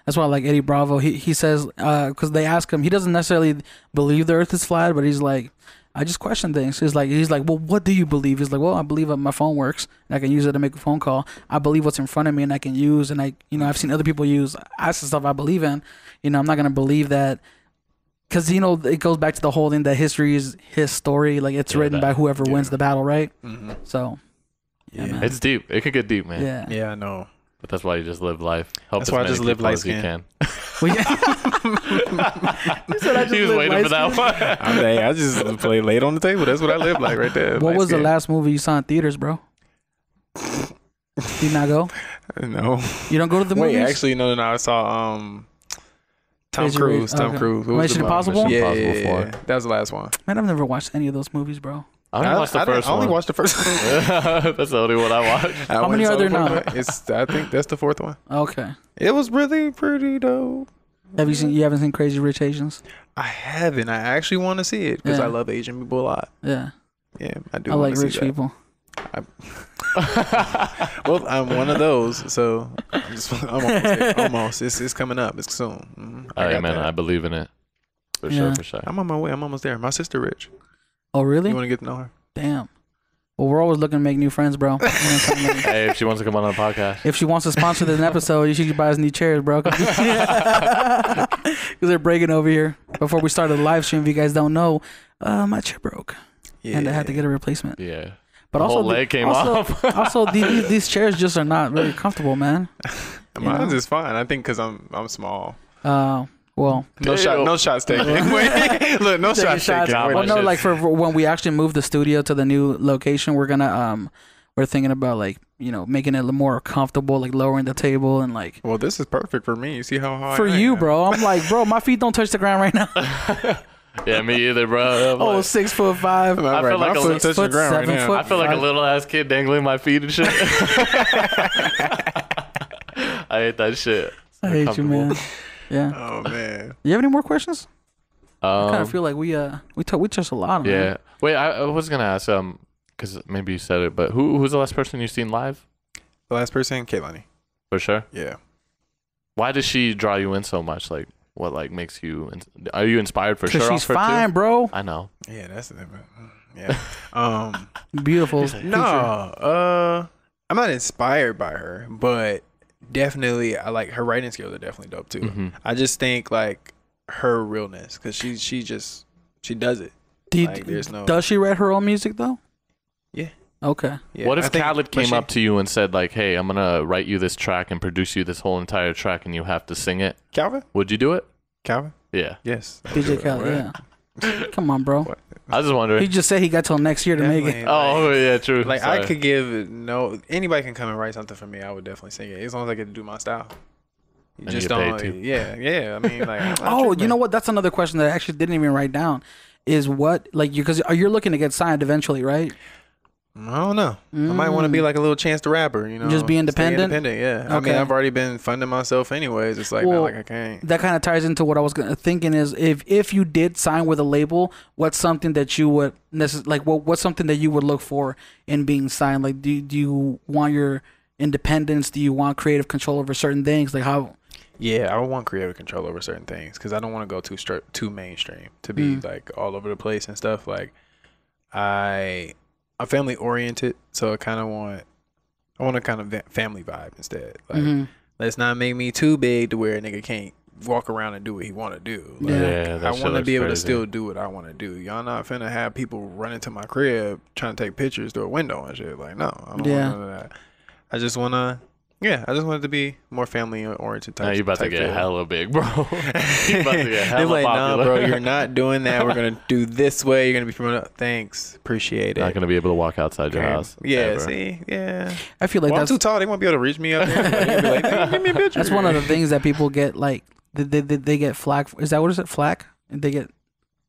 That's why I like Eddie Bravo. He says, because they ask him, he doesn't necessarily believe the earth is flat, but he's like, I just question things. He's like, well, what do you believe? He's like, well, I believe that my phone works and I can use it to make a phone call. I believe what's in front of me and I can use, and I've seen other people use. That's the stuff I believe in. I'm not going to believe that. Because, it goes back to the whole thing that history is his story. Like, it's written by whoever wins the battle, right?
Mm-hmm.
So, yeah, man.
It's deep. It could get deep, man.
Yeah.
Yeah, I know.
But that's why you just live life. Help
That's
as
why I
many
just live
people
light
as you
skin.
can.
Well, yeah. He said, I just
He was
live
waiting for
light
that one.
I just play late on the table. That's what I live like right there.
What
Light
was the
skin.
last movie you saw in theaters, bro? Did you not go?
No.
You don't go to the
Wait,
movies?
actually, no. I saw Tom
Crazy
Cruise.
Rich-
Tom
okay.
Cruise. What was
Mission
the one?
Impossible?
Yeah,
Impossible
yeah, yeah.
4.
That was the last one.
Man, I've never watched any of those movies, bro.
I only watched the first
I only
one.
watched the first one.
That's the only one I watched.
How many are there now?
I think that's the 4th one.
Okay.
It was really pretty dope.
You haven't seen Crazy Rich Asians?
I haven't. I actually want to see it because
Yeah.
I love Asian people a lot.
Yeah.
Yeah, I do.
I
wanna
like
see
rich
that.
people.
Well, I'm one of those, so I'm almost there. Almost. It's coming up. It's soon.
All right,
got
man.
that.
I believe in it. For
Yeah.
sure, for sure.
I'm on my way. I'm almost there. My sister rich.
Oh, really?
You want to get to know her?
Damn. Well, we're always looking to make new friends, bro.
Hey, if she wants to come on the podcast.
If she wants to sponsor this episode, you should buy us new chairs, bro. Because they're breaking over here. Before we started the live stream, if you guys don't know, my chair broke.
Yeah.
And I had to get a replacement.
Yeah.
But
The
also,
whole leg came off.
also, these chairs just are not very comfortable, man.
Mine's is fine. I think because I'm small.
Well,
No shots taken. Wait, look, no
taking
shots taken.
Nah,
Wait,
well,
my
no,
shit's-
like for when we actually move the studio to the new location, we're gonna we're thinking about like making it a little more comfortable, like lowering the table and like.
Well, this is perfect for me. You see how high
For
I
you,
am?
bro, I'm like, bro, my feet don't touch the ground right now.
Yeah, me either, bro. I'm
Oh,
like-
6'5".
I feel
Right,
like
my
a
foot
little-
touch the
6
ground right
7
now.
foot.
I feel like a little ass kid dangling my feet and shit. I hate that shit.
I hate you, man. Yeah.
Oh man.
You have any more questions? I kind
Um,
of feel like we touched a lot. Man.
yeah. Wait, I was gonna ask because maybe you said it, but who's the last person you've seen live?
The last person, Kaylani.
For sure.
Yeah.
Why does she draw you in so much? Like, what makes you? Are you inspired for
Because
sure?
she's
off her
fine,
too?
bro.
I know.
Yeah, that's yeah.
Beautiful.
No, I'm not inspired by her, but definitely I like her writing skills are definitely dope too.
Mhm.
I just think like her realness because she does it. Like, there's no
Does she write her own music though?
Yeah.
Okay.
Yeah,
What
I
if
think-
Khaled
but
came
she-
up to you and said like, "Hey, I'm gonna write you this track and produce you this whole entire track, and you have to sing it"?
Calvin?
Would you do it?
Calvin?
Yeah.
Yes.
DJ Khaled, yeah. Come on, bro.
What?
I was just wondering.
He just said he got till next year to make it.
Definitely,
Oh yeah, true.
Like
Sorry.
I could give anybody can come and write something for me. I would definitely sing it as long as I get to do my style. You
And
just
you get paid
don't.
too.
Yeah. I mean, like. I'm not
Oh,
tripping.
you know what? That's another question that I actually didn't even write down. Is what like you because you're looking to get signed eventually, right?
I don't know. I might want to be like a little Chance the Rapper, you know.
Just be
Stay
independent?
independent, yeah. I mean,
Okay.
I've already been funding myself anyways. It's like,
Well,
not like I can't.
That kind of ties into what I was thinking is if you did sign with a label, what's something that you would what's something that you would look for in being signed? Like, do you want your independence? Do you want creative control over certain things? Like how?
Yeah, I would want creative control over certain things because I don't want to go too mainstream to be like all over the place and stuff. Like, I'm family oriented, so I want a kind of family vibe instead. Like, let's not make me too big to where a nigga can't walk around and do what he want to do. Like,
Yeah, that
I
shit
want to
looks
be able to
crazy.
still do what I want to do. Y'all not finna have people run into my crib trying to take pictures through a window and shit. Like, no, I don't
Yeah.
want none of that. I just want it to be more family oriented type.
Now you about to
type
get
feel.
hella big, bro. You about to get
They're
hella
like,
popular.
no, bro, you're not doing that. We're gonna do this way. You're gonna be promoted. Thanks, appreciate it.
Not gonna be able to walk outside your house.
Yeah,
ever.
see, yeah.
I feel like
Well, I'm
that's
too tall. They won't be able to reach me up there. Like, they'll be like, "Hey, give me a picture."
that's one of the things that people get like they get flack. Is that what is it? Flack? They get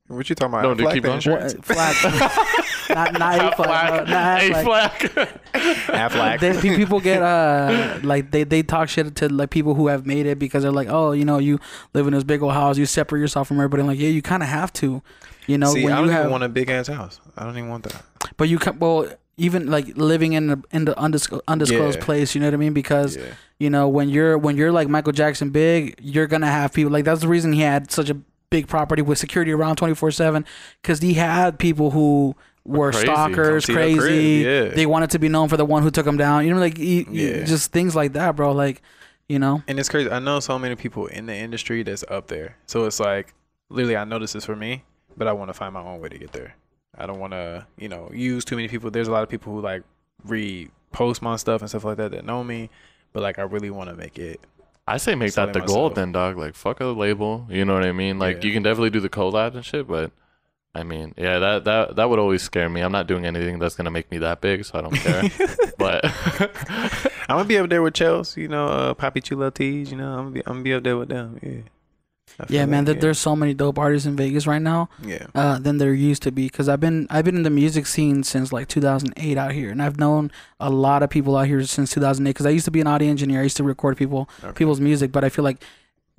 What you talking about?
No, dude,
Flag
keep
the
going.
insurance?
flack. not a flack. Not
A
flack.
flag.
People get like they talk shit to like people who have made it because they're like, oh, you know, you live in this big old house, you separate yourself from everybody. I'm like, yeah, you kind of have to, you know.
See,
when
I don't
you
even
have,
want a big ass house. I don't even want that.
but you can even like living in the undisclosed
Yeah.
place, you know what I mean? Because
Yeah.
you know when you're like Michael Jackson big, you're gonna have people like that's the reason he had such a big property with security around 24/7 because he had people who were
Crazy.
stalkers,
Come see your
crazy.
crib, yeah.
They wanted to be known for the one who took him down. You know, like
Yeah.
just things like that, bro. Like, you know,
And it's crazy. I know so many people in the industry that's up there. So it's like, literally, I know this is for me, but I want to find my own way to get there. I don't want to, use too many people. There's a lot of people who like repost my stuff and stuff like that know me, but like I really want to make it.
I say make
Selling
that the goal
myself.
then, dog. Like, fuck a label. You know what I mean? Like,
Yeah.
you can definitely do the collab and shit, but I mean, yeah, that would always scare me. I'm not doing anything that's gonna make me that big, so I don't care. But
I'm gonna be up there with Chels, Poppy Chulo Tees, I'm gonna be up there with them. Yeah. I feel
yeah, man.
like,
There's so many dope artists in Vegas right now
yeah.
than there used to be. Because I've been in the music scene since like 2008 out here, and I've known a lot of people out here since 2008. Because I used to be an audio engineer. I used to record people's music, but I feel like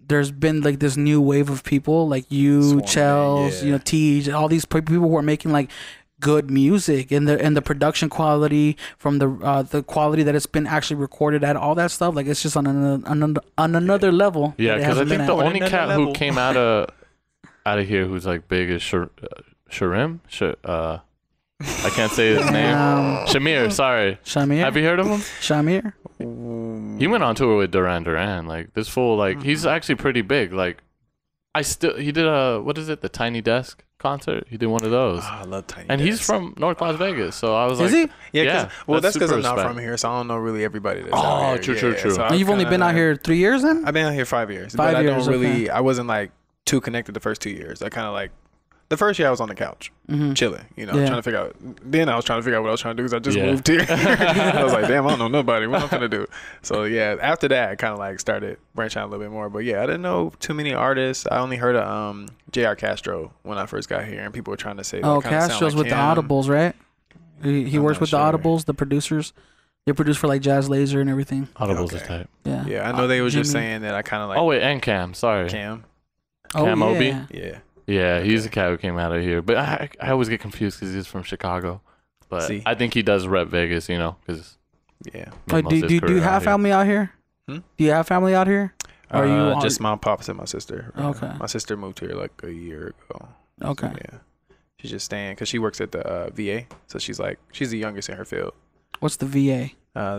there's been like this new wave of people like you,
Swarming,
Chels,
yeah.
Tej, all these people who are making like good music and the production quality from the quality that it's been actually recorded at, all that stuff. Like it's just on another level.
yeah,
that it
because I
hasn't
think
been
the
at.
only
another
cat
level.
who came out of here who's like big is Sharim. I can't say his name. Shamir. Sorry.
Shamir.
Have you heard of him?
Shamir.
He went on tour with Duran Duran. Like this fool, like he's actually pretty big. Like he did the Tiny Desk concert. He did one of those,
Oh, I love Tiny
and he's
Desk.
from North Las Vegas. So I was
Is
like,
he?
Yeah, well, that's because
super
I'm not
respect.
from here, so I don't know really everybody that's
Oh,
out here.
true,
Yeah,
true, true.
so I
And you've only been out here 3 years then?
I've been out here 5 years.
5
but
years,
I don't really.
okay.
I wasn't like too connected the first 2 years. I kind of like the first year I was on the couch chilling,
Yeah.
trying to figure out. Then I was trying to figure out what I was trying to do because I just
Yeah.
moved here. I was like, damn, I don't know nobody. What I'm gonna do? So yeah, after that, I kind of like started branching out a little bit more. But yeah, I didn't know too many artists. I only heard of J.R. Castro when I first got here, and people were trying to say,
Oh,
that kinda sound
Castro's
like
with
him.
the Audibles, right? He
I'm
works
not
with
sure.
the Audibles, the producers. They produce for like Jazz Laser and everything.
Audibles is
Okay.
type.
Yeah.
Yeah, I know they was just
Jimmy.
saying that I kind of like
Oh wait, and Cam. Sorry.
Cam.
Oh,
Cam Obi?
yeah.
Yeah.
Yeah, he's a cat who came out of here. But I always get confused because he's from Chicago. But
See.
I think he does rep Vegas, because
Yeah.
Like, do you have family out here?
Hmm?
Do you have family out here? Or are you
Just my pops and my sister.
Okay.
My sister moved here like a year ago.
Okay.
So, yeah. She's just staying because she works at the VA. So she's the youngest in her field.
What's the VA?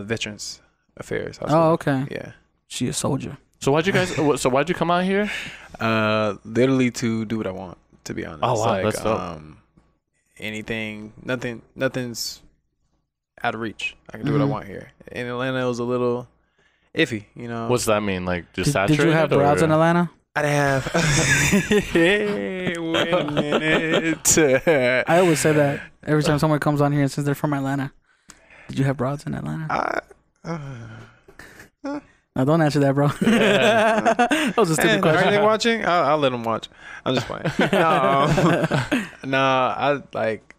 Veterans Affairs.
Oh,
Hospital.
okay.
Yeah.
She a soldier.
So why'd you come out here?
Literally to do what I want, to be honest.
Oh, wow,
Like,
that's dope.
nothing's out of reach. I can do what I want here. In Atlanta, it was a little iffy, you know.
What's that mean? Like just
Did
saturated?
you have broads in Atlanta?
I'd have. Hey, wait a minute.
I always say that every time someone comes on here and says they're from Atlanta. Did you have broads in Atlanta? No, don't answer that, bro. That was a stupid question.
Are they watching? I'll let them watch. I'm just playing. No, I like.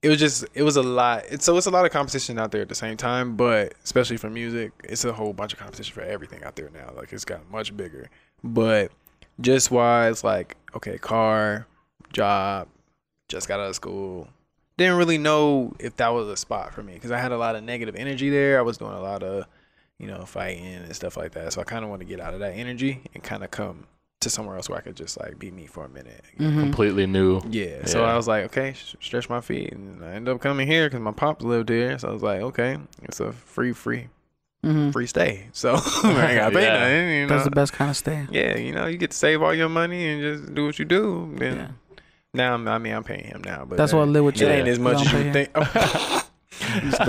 It was a lot. It's a lot of competition out there at the same time, but especially for music, it's a whole bunch of competition for everything out there now. Like it's gotten much bigger. But just wise, like, okay, car, job, just got out of school. Didn't really know if that was a spot for me because I had a lot of negative energy there. I was doing a lot of, fighting and stuff like that. So I kind of want to get out of that energy and kind of come to somewhere else where I could just like be me for a minute.
Completely new.
Yeah. So I was like, okay, stretch my feet, and I ended up coming here because my pops lived here. So I was like, okay, it's a free stay. So I ain't got to pay nothing.
That's the best kind of stay.
Yeah, you get to save all your money and just do what you do. And now I'm paying him now, but
that's what I live with you.
It ain't as much as you think. But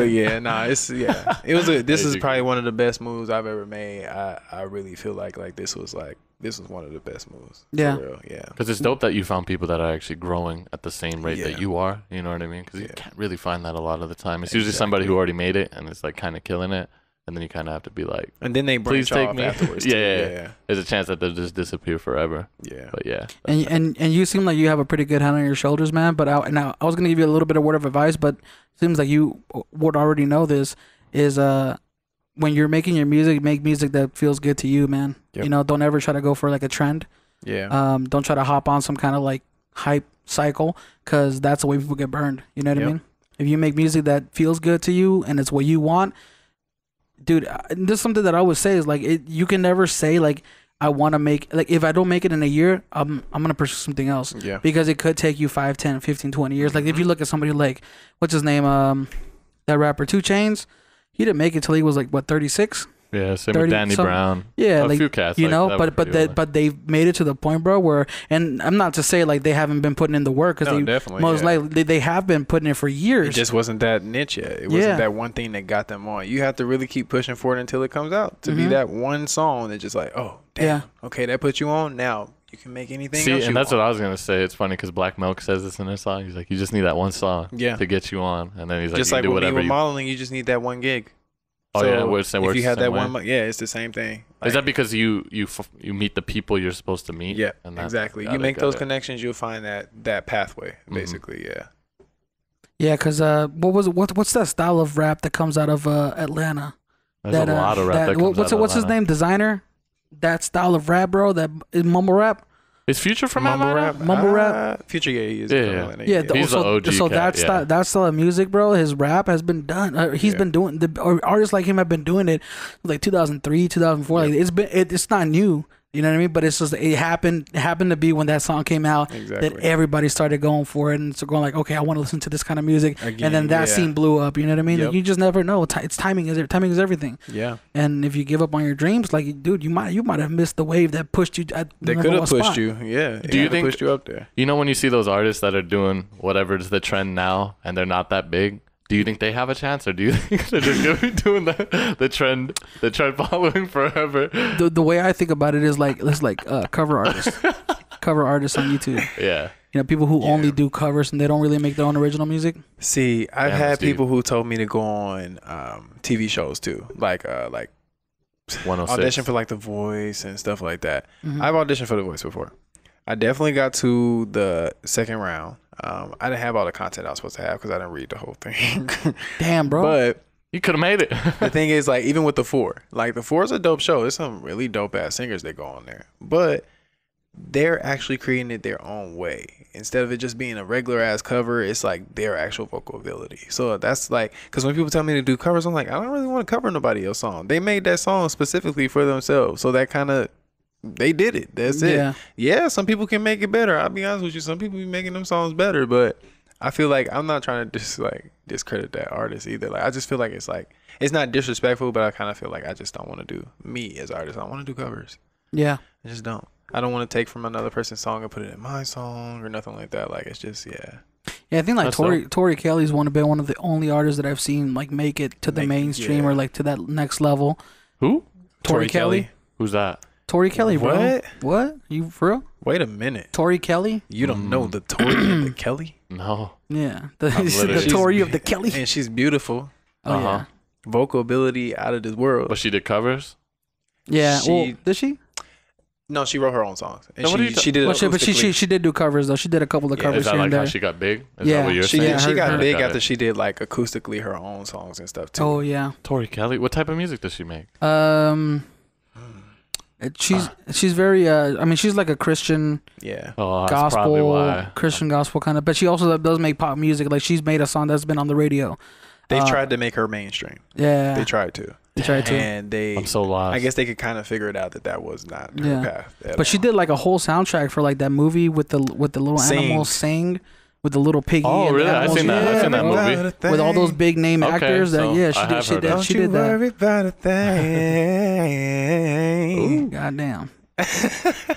this is probably one of the best moves I've ever made. I really feel like this was one of the best moves.
Yeah.
For real. Yeah.
Because it's dope that you found people that are actually growing at the same rate that you are. You know what I mean? Because you can't really find that a lot of the time. It's usually somebody who already made it and it's like kind of killing it. And then you kind of have to be like,
and then they
please take me
afterwards.
yeah. There's a chance that they'll just disappear forever.
Yeah.
But yeah.
And you seem like you have a pretty good head on your shoulders, man. But I was gonna give you a little bit of word of advice, but it seems like you would already know this. Is when you're making your music, make music that feels good to you, man. Yep. Don't ever try to go for like a trend.
Yeah.
Don't try to hop on some kind of like hype cycle, because that's the way people get burned. You know what I mean? If you make music that feels good to you and it's what you want. Dude, this is something that I always say is like you can never say like I want to make, like if I don't make it in a year, I'm gonna pursue something else.
Yeah.
Because it could take you 5, 10, 15, 20 years. Like if you look at somebody like what's his name, that rapper 2 Chainz, he didn't make it till he was like what 36.
Yeah, same with Danny Brown.
Yeah,
a
like
few cats,
but they've made it to the point, bro, where, and I'm not to say like they haven't been putting in the work, because most likely they have been putting it for years.
It just wasn't that niche yet. It wasn't that one thing that got them on. You have to really keep pushing for it until it comes out to be that one song that just like, oh damn, okay, that put you on. Now you can make anything.
See,
else
and
you
that's
want.
what I was gonna say. It's funny because Black Milk says this in his song. He's like, you just need that one song to get you on, and then he's like,
just
you
like
can do
with me
whatever
with modeling, you just need that one gig.
Oh
so
yeah,
if you had that one, it's the same thing.
Is that because you meet the people you're supposed to meet?
Yeah,
and
exactly. You make those connections, you'll find that pathway, basically. Yeah.
Yeah, because what's that style of rap that comes out of Atlanta?
There's a lot of rap that comes out of
what's his name? Designer? That style of rap, bro. That is mumble rap.
Is Future from
mumble
Atlanta?
rap?
Mumble rap.
Future, he is.
Yeah.
He's the OG
so
cat,
that style of music, bro. His rap has been done. He's been doing artists like him have been doing it like 2003, 2004. Like it's not new. You know what I mean? But it's just it happened to be when that song came out that everybody started going for it and so going like, okay, I want to listen to this kind of music. Again, and then that scene blew up. You know what I mean? Like, you just never know. It's timing is everything.
Yeah.
And if you give up on your dreams, like dude, you might have missed the wave that pushed you.
They could have pushed you. Yeah.
Do you think
pushed you up there?
You know when you see those artists that are doing whatever is the trend now and they're not that big? Do you think they have a chance, or do you think they're just gonna be doing the trend following forever?
The way I think about it is like cover artists, cover artists on YouTube.
Yeah,
people who only do covers and they don't really make their own original music.
See, I've had people who told me to go on TV shows too, like
106.
audition for like The Voice and stuff like that. I've auditioned for The Voice before. I definitely got to the second round. I didn't have all the content I was supposed to have because I didn't read the whole thing.
Damn, bro.
But
you could have made it.
The thing is, like, even with The Four, like, The Four is a dope show. There's some really dope ass singers that go on there. But they're actually creating it their own way. Instead of it just being a regular ass cover, it's like their actual vocal ability. So that's like, because when people tell me to do covers, I'm like, I don't really want to cover nobody else's song. They made that song specifically for themselves. So that kind of, they did it. That's it. Yeah, some people can make it better. I'll be honest with you. Some people be making them songs better, but I feel like I'm not trying to just like discredit that artist either. Like I just feel like it's not disrespectful, but I kind of feel like I just don't want to do me as an artist. I want to do covers.
Yeah,
I just don't. I don't want to take from another person's song and put it in my song or nothing like that. Like it's just
Yeah, I think like
That's
Tori Kelly's been one of the only artists that I've seen like make it to the mainstream or like to that next level.
Who?
Tori Kelly.
Who's that?
Tori Kelly, bro.
What?
What? You for real?
Wait a minute.
Tori Kelly?
You don't know the Tori and the Kelly?
No.
Yeah,
literally-
the Tori of the Kelly.
And she's beautiful.
Oh yeah,
Vocal ability out of this world.
But she did covers.
yeah.
She-
Well, did she?
No, she wrote her own songs. And
Then what are you
she did it
Well, but
acoustically.
she did do covers though. She did a couple of
Yeah,
covers
Is that
here
like
and
how
there.
she got big? Is
Yeah,
that what you're
She
saying?
did. She got
her-
big
Got
after
it.
she did like acoustically her own songs and stuff too.
Oh yeah.
Tori Kelly. What type of music does she make?
She's very. I mean, she's like a Christian
Yeah.
Oh, that's probably
gospel,
why.
Christian gospel kind of. But she also does make pop music. Like she's made a song that's been on the radio.
They tried to make her mainstream.
Yeah,
They tried to.
They tried to.
And they,
I'm so lost.
I guess they could kind of figure it out that was not her
Yeah.
path. at
But she
all.
did like a whole soundtrack for like that movie with the little animals sing with the little piggy.
Oh,
and the
really? I
animals.
seen that. I seen that
bro.
movie.
With all those big name
Okay,
actors. That
so
yeah,
I
she
have
did. She
heard
did.
that.
She did that.
Worry about a thing.
Goddamn.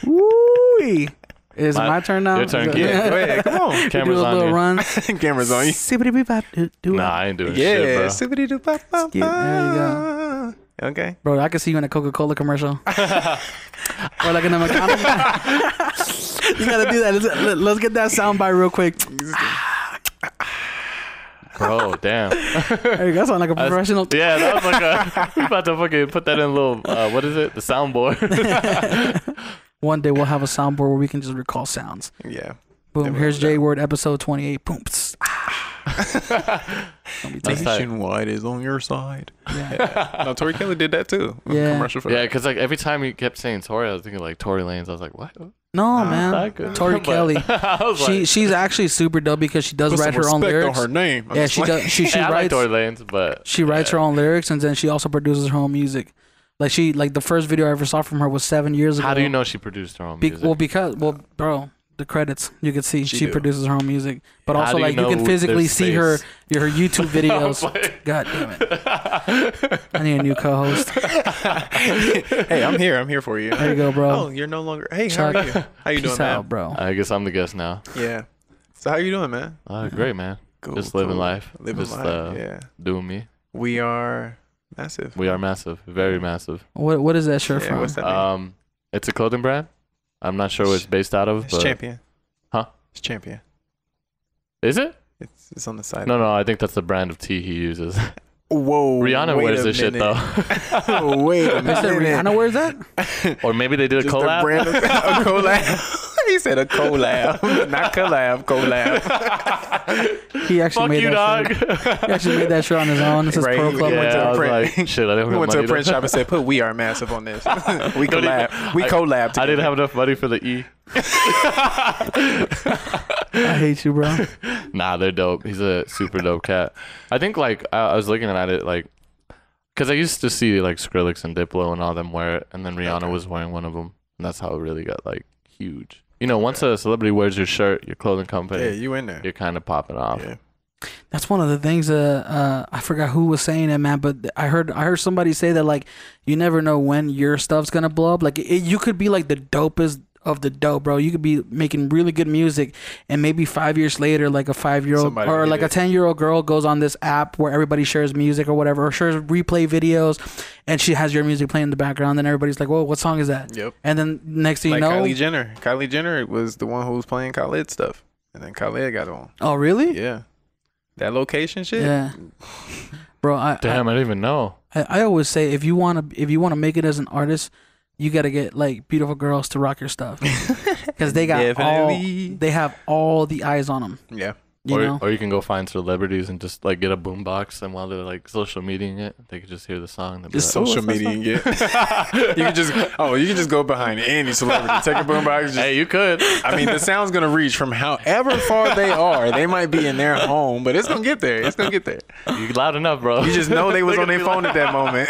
Woo! Is it my turn now?
Your turn, kid.
Yeah, go ahead. Come on.
Do
Camera's
a
on
little
you.
run.
Camera's on you.
Do
Nah,
it.
I ain't doing
Yeah.
shit, bro.
Sippity-doo-ba-ba-ba.
There you go.
Okay.
Bro, I can see you in a Coca-Cola commercial. Or like in a McDonald's. You gotta do that. Let's get that soundbite real quick.
Bro, damn.
There you go. Sound like a professional.
Yeah, that was like a. We about to fucking put that in a little. What is it? The soundboard.
One day we'll have a soundboard where we can just recall sounds.
Yeah.
Boom. Here's J Word episode 28. Boom. Psst. Don't be
That's
taking-
tight.
Nationwide is on your side.
Yeah.
No, Tori Kelly did that too.
Yeah.
Commercial for
Yeah,
that.
because like every time he kept saying Tori, I was thinking like Tory Lanez. I was like, what?
No,
Not
man.
good.
Tori
But
Kelly.
I was like,
She's actually super dope because she does
Put
write
some
her own
respect
lyrics.
on her name. I'm
Yeah,
just
she
like-
does. She
hey, I like
writes.
Tory Lanez, but
She writes her own lyrics and then she also produces her own music. Like the first video I ever saw from her was 7 years ago.
How do you know she produced her own music?
Bro, the credits you can see
She
she
do.
produces her own music, but
How
also
do you
like you
know
can physically
their
see her
space?
YouTube videos.
Like-
God damn it! I need a new co-host.
Hey, I'm here. I'm here for you.
There you go, bro.
Oh, you're no longer. Hey,
Chuck,
how are you? How you doing,
Peace
man?
out, bro.
I guess I'm the guest now.
Yeah. So how you doing, man?
Great, man.
Cool,
Just living
cool.
life.
Living
Just,
life. Yeah.
doing me.
We are massive.
We are massive, very massive.
What is that shirt
Yeah,
from?
what's that mean?
It's a clothing brand. I'm not sure what it's based out of,
It's
but
Champion.
Huh?
It's Champion.
is it?
It's on the side.
No, I think that's the brand of tea he uses.
Whoa.
Rihanna
wait
wears
a
this shit
minute.
though,
Wait a
Is that
minute.
Rihanna wears that?
or maybe they did a
Just a
collab.
brand of, a collab. He said a collab, not collab. Collab.
He actually
Fuck
made
you,
that
dog.
shirt. He actually made that shirt on his own. This is
Right,
Pro Club.
yeah.
Went
Yeah,
to
I was
print.
like, shit. I didn't
We
have
went to a
money
print shop and said, "Put We Are Massive on this. We collab. We collab.
I didn't
together.
have enough money for the E.
I hate you, bro.
Nah, they're dope. He's a super dope cat. I think like I was looking at it like, cause I used to see like Skrillex and Diplo and all them wear it, and then Rihanna was wearing one of them, and that's how it really got like huge. You know, once a celebrity wears your shirt, your clothing company,
Yeah, you in there.
you're kind of popping off.
Yeah.
That's one of the things. I forgot who was saying it, man. But I heard somebody say that like you never know when your stuff's gonna blow up. Like you could be like the dopest of the dope, bro. You could be making really good music, and maybe 5 years later, like a 5-year-old
Somebody
or
will
like
get
a
it.
10-year-old girl goes on this app where everybody shares music or whatever, or shares replay videos, and she has your music playing in the background. And everybody's like, "Whoa, what song is that?"
Yep.
And then next thing
Like
you know,
Kylie Jenner. Kylie Jenner was the one who was playing Khaled stuff, and then Khaled got on.
oh really?
Yeah. That location shit.
Yeah. Bro,
Damn, I didn't even know.
I always say if you wanna make it as an artist, you gotta get like beautiful girls to rock your stuff because they got
Definitely.
they have all the eyes on them.
Yeah.
You know,
Or you can go find celebrities and just like get a boombox, and while they're like social mediaing it, they could just hear the song. And they'll be
Just
like,
social media and get. You can just go behind any celebrity, take a boombox. Just,
Hey, you could.
I mean, the sound's gonna reach from however far they are. They might be in their home, but it's gonna get there. It's gonna get there.
You loud enough, bro.
You just know they was
They're
on their
gonna be
phone at that moment.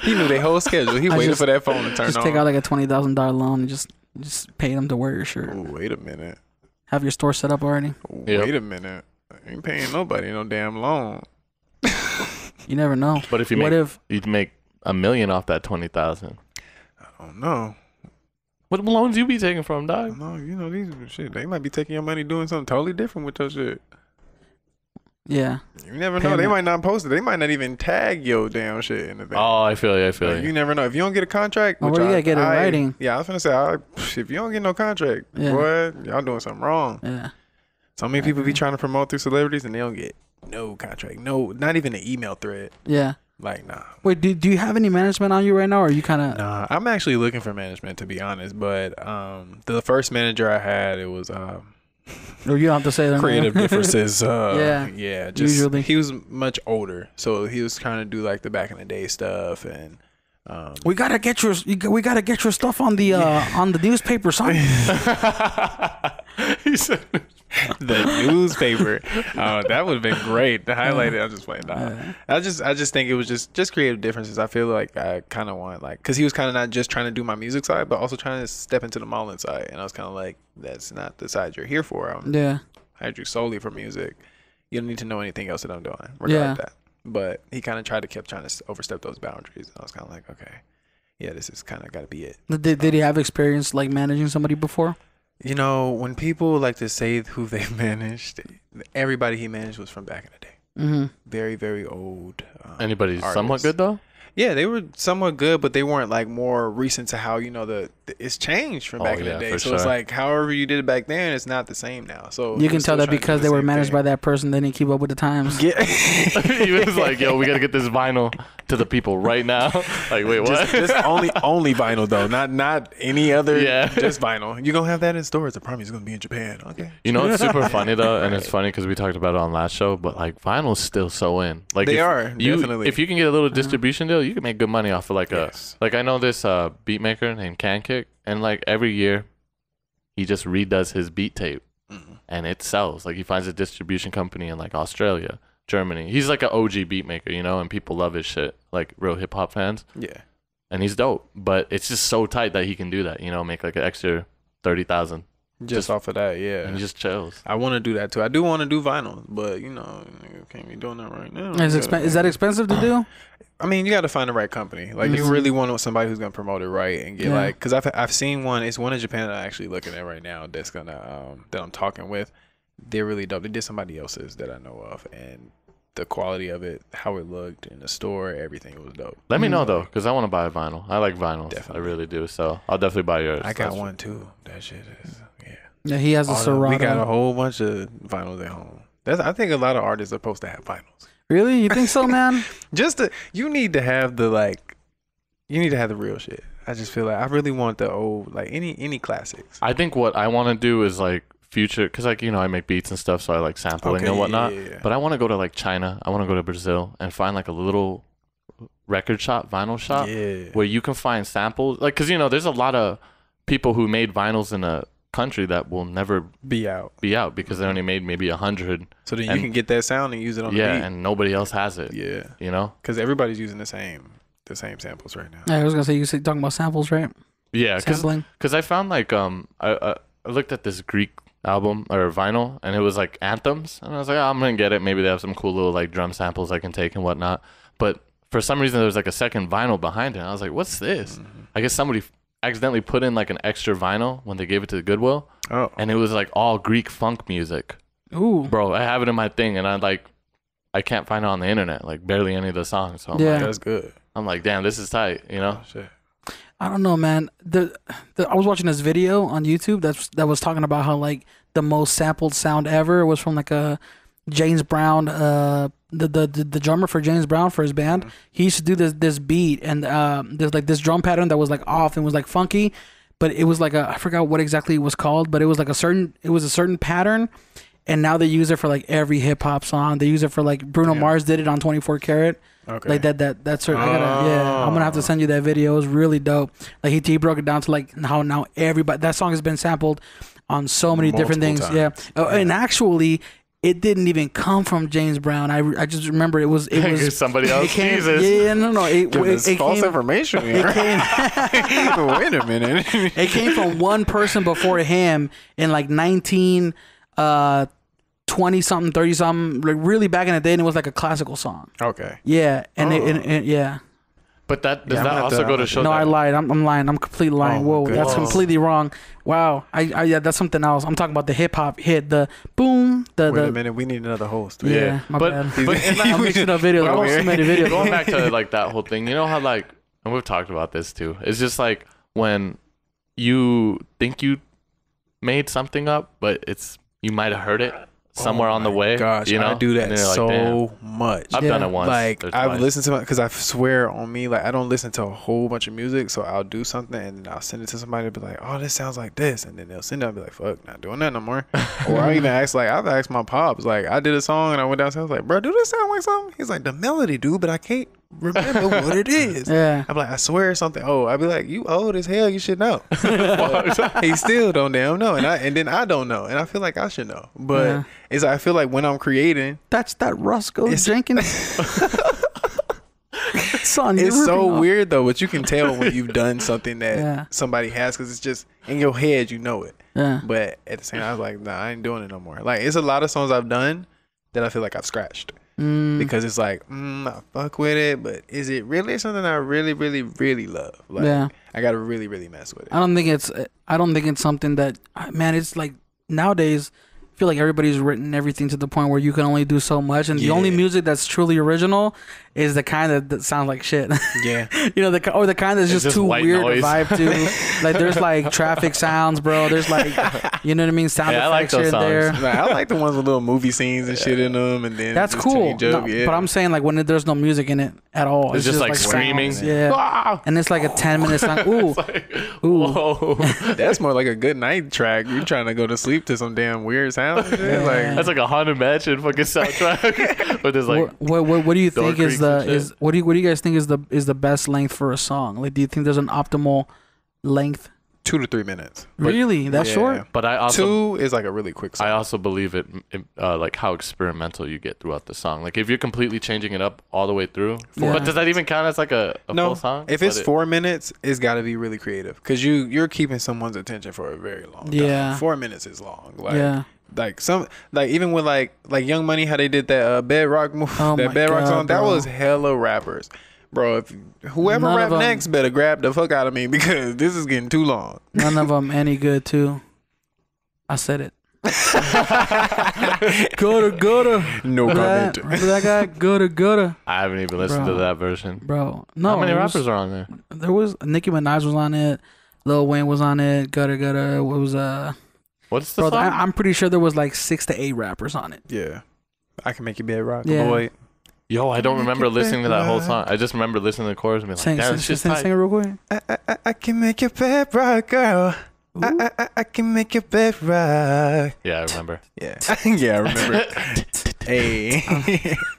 He knew their whole schedule. He waited
just-
for that phone to turn
just
on.
take out like a $20,000 loan and just pay them to wear your shirt.
Ooh, wait a minute.
Have your store set up already.
Yep.
Wait a minute. I ain't paying nobody no damn loan.
You never know.
But if you
what
make,
if
you'd make $1 million off that 20,000.
I don't know.
What loans you be taking from, dog?
No, you know these shit. They might be taking your money doing something totally different with your shit.
Yeah.
You never know. They might not post it. They might not even tag your damn shit in the thing.
Oh, I feel you.
You never know. If you don't get a contract,
you gotta get it in writing.
Yeah, I was gonna say, if you don't get no contract, boy, y'all doing something wrong.
Yeah.
So many people be trying to promote through celebrities and they don't get no contract, not even an email thread.
Yeah.
Like, nah.
Wait, do you have any management on you right now, or are you kind of?
Nah, I'm actually looking for management, to be honest. But the first manager I had, it was
Or you don't have to say that.
creative differences.
Yeah.
Just
Usually.
he was much older, so he was trying to do like the back in the day stuff, and
we gotta get your stuff on the newspaper, son.
He said.
The newspaper. That would have been great to highlight it. I'm just playing. Nah. I just think it was just creative differences. I feel like I kind of want, like, because he was kind of not just trying to do my music side, but also trying to step into the modeling side. And I was kind of like, that's not the side you're here for. I hired you solely for music. You don't need to know anything else that I'm doing regarding that. But he kind of kept trying to overstep those boundaries. And I was kind of like, okay, yeah, this is kind of got to be it.
Did he have experience like managing somebody before?
You know, when people like to say who they managed, everybody he managed was from back in the day.
Mm-hmm.
Very, very old.
Anybody
artists.
somewhat good though?
Yeah, they were somewhat good, but they weren't like more recent to how, you know, it's changed from back in the day. So it's like, however you did it back then, it's not the same now. So
you can tell that because they were managed by that person, they didn't keep up with the times.
Yeah.
He was like, yo, we got to get this vinyl to the people right now. Like, wait, what?
Just only vinyl though, not any other.
Yeah.
Just vinyl. You're gonna have that in stores. I promise it's gonna be in Japan. Okay.
You know, it's super funny though, and it's funny because we talked about it on last show. But like, vinyl's still so in. Like,
they are definitely.
If you can get a little distribution deal, you can make good money off of like like I know this beat maker named Cankick, and like every year, he just redoes his beat tape, and it sells. Like he finds a distribution company in like Australia, Germany. He's like an OG beat maker, you know, and people love his shit, like real hip hop fans.
Yeah.
And he's dope, but it's just so tight that he can do that, you know, make like an extra 30,000
just off of that, yeah.
and he just chills.
I want to do that too. I do want to do vinyl, but you know, you can't be doing that right now.
Is that expensive to do?
I mean, you got to find the right company. Like, you really want somebody who's gonna promote it right and get like, because I've seen one. It's one in Japan that I'm actually looking at right now. That's gonna that I'm talking with. They're really dope. They did somebody else's that I know of, and the quality of it, how it looked in the store, everything was dope.
Let me know though, because I want to buy a vinyl. I like vinyl.
Definitely.
I really do. So I'll definitely buy yours.
I got one too. That shit is
Yeah, he has a Serato.
We got a whole bunch of vinyls at home. I think a lot of artists are supposed to have vinyls.
Really? You think so, man?
You need to have the real shit. I just feel like I really want the old, like any classics.
I think what I want to do is like future, because like, you know, I make beats and stuff, so I like sampling and whatnot. Yeah. But I want to go to like China. I want to go to Brazil and find like a little record shop, vinyl shop, where you can find samples. Like, because, you know, there's a lot of people who made vinyls in a country that will never be out because they only made maybe 100.
So then you can get that sound and use it on the beat.
Yeah, and nobody else has it.
Yeah.
You know?
Because everybody's using the same samples right now.
Yeah, I was going to say, you talking about samples, right?
Yeah, because I found like, I looked at this Greek album or vinyl, and it was like anthems, and I was like, I'm gonna get it. Maybe they have some cool little like drum samples I can take and whatnot. But for some reason there was like a second vinyl behind it, and I was like, what's this? I guess somebody accidentally put in like an extra vinyl when they gave it to the Goodwill, and it was like all Greek funk music.
Ooh,
bro, I have it in my thing, and I can't find it on the internet, like barely any of the songs. So I'm like,
that's good.
I'm like, damn, this is tight, you know?
Oh, shit.
I don't know, man. I was watching this video on YouTube that was talking about how like the most sampled sound ever was from like a James Brown, the drummer for James Brown for his band. He used to do this beat, and there's like this drum pattern that was like off and was like funky, but it was like I forgot what exactly it was called, but it was like a certain pattern. And now they use it for like every hip hop song. They use it for like Bruno Mars did it on 24 Karat. Okay. Like that's certain. I'm gonna have to send you that video. It was really dope. Like he broke it down to like how now everybody, that song has been sampled on so many different things. Times. Yeah. And actually, it didn't even come from James Brown. I just remember it was
somebody else. Jesus.
Yeah, no.
It false information. Wait a minute.
It came from one person before him in like 20 something, 30 something, like really back in the day, and it was like a classical song.
Okay.
Yeah, and yeah.
But that does
Yeah, I'm
that
gonna have
also
to-
go to show
No,
that
I lied. I'm lying. I'm completely lying.
Oh,
Whoa,
my
that's
goodness.
completely wrong. Wow. Yeah, that's something else. I'm talking about the hip hop hit, the boom,
Wait a
the
minute, we need another host.
yeah. My
but
bad.
but and like,
I'm mixing up videos. I watched too many videos.
going back to like that whole thing, you know how like, and we've talked about this too. It's just like when you think you made something up, but it's you might have heard it somewhere on the way.
Gosh,
you know?
I do that
And you're like,
so
damn.
much.
I've
Yeah.
done it once.
Like
or
I've
twice.
listened to because I swear on me, like I don't listen to a whole bunch of music, so I'll do something and then I'll send it to somebody and be like, "Oh, this sounds like this," and then they'll send it. I'll be like, "Fuck, not doing that no more." Or I even ask, like I've asked my pops, like I did a song and I went downstairs, I was like, "Bro, do this sound like something?" He's like, "The melody, dude, but I can't remember what it is."
Yeah.
I'm like, "I swear it's something." Oh, I'd be like, "You old as hell, you should know." But he still don't damn know, and then I don't know, and I feel like I should know, but
Yeah.
it's I feel like when I'm creating.
That's that Roscoe Jenkins. Son,
It's
you're
so
ripping off.
weird though, but you can tell when you've done something that
Yeah.
somebody has because it's just in your head, you know it.
Yeah.
But at the same time, I was like, nah, I ain't doing it no more. Like, it's a lot of songs I've done that I feel like I've scratched because it's like, I fuck with it, but is it really something I really, really, really love? Like,
Yeah.
I gotta really, really mess with it.
I don't think it's something that, man, it's like nowadays I feel like everybody's written everything to the point where you can only do so much, and the only
Yeah.
music that's truly original is the kind that sounds like shit.
Yeah.
You know, the kind that's just
just
too
white
weird
noise.
to vibe to. Like there's like traffic sounds, bro. There's like, you know what I mean, sound
Yeah, I like
effects here
those
and there.
songs.
Like, I like the ones with little movie scenes and shit in them, and then
That's
just
cool.
change up,
No,
yeah.
But I'm saying like when there's no music in it at all.
It's just like
sounds.
screaming.
Yeah. And it's like a 10-minute song. Ooh. Ooh.
Whoa.
That's more like a good night track. You're trying to go to sleep to some damn weird sound. And shit. Like,
That's like a haunted mansion fucking soundtrack. But there's like
What do you
door
think is
creaks and
the
shit.
is what do you guys think is the best length for a song? Like, do you think there's an optimal length?
2 to 3 minutes.
Really? That
Yeah.
short?
but I also
2 is like a really quick song.
I also believe it like how experimental you get throughout the song. Like if you're completely changing it up all the way through.
Yeah.
But does that even count as like a full song?
If it's
But
4 minutes, it's got to be really creative because you're keeping someone's attention for a very long time.
Yeah.
4 minutes is long. Like,
Yeah.
Like some even with like Young Money, how they did that Bedrock move,
Oh
that
my
Bedrock
God,
song, that
bro.
was hella rappers, bro. If whoever
None of
rap
them-
next better grab the fuck out of me because this is getting too long.
None of them any good too. I said it. Gutter.
No comment.
Remember that guy? Gutter.
I haven't even listened
Bro.
to that version.
Bro. No.
How many
it was-
rappers are on there?
There was Nicki Minaj was on it. Lil Wayne was on it. Gutter. What was
What's the
bro?
song?
I'm pretty sure there was like 6 to 8 rappers on it.
Yeah, I can make you Bedrock.
Yeah.
Lloyd.
Yo, I don't remember
Make it
listening to that whole
better.
song. I just remember listening to the chorus and being like,
Sing,
damn, this
sing,
shit's
sing,
tight.
sing it real quick.
I can make you Bedrock, girl. I can make you Bedrock.
Yeah, I remember.
Yeah, yeah, I remember. Hey,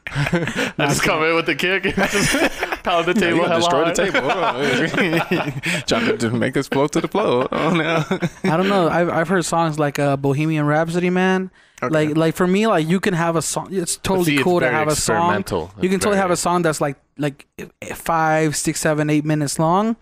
I just come in with the kick and just pound the table.
you gonna
hella
destroy the
hard.
table? Hold on. Trying to just make us flow to the flow. Oh no.
I don't know. I've heard songs like Bohemian Rhapsody, man.
Okay.
Like for me, like you can have a song. It's totally
See, it's
cool to
very
have a song.
experimental.
You can
It's
totally
very-
have a song that's like 5, 6, 7, 8 minutes long.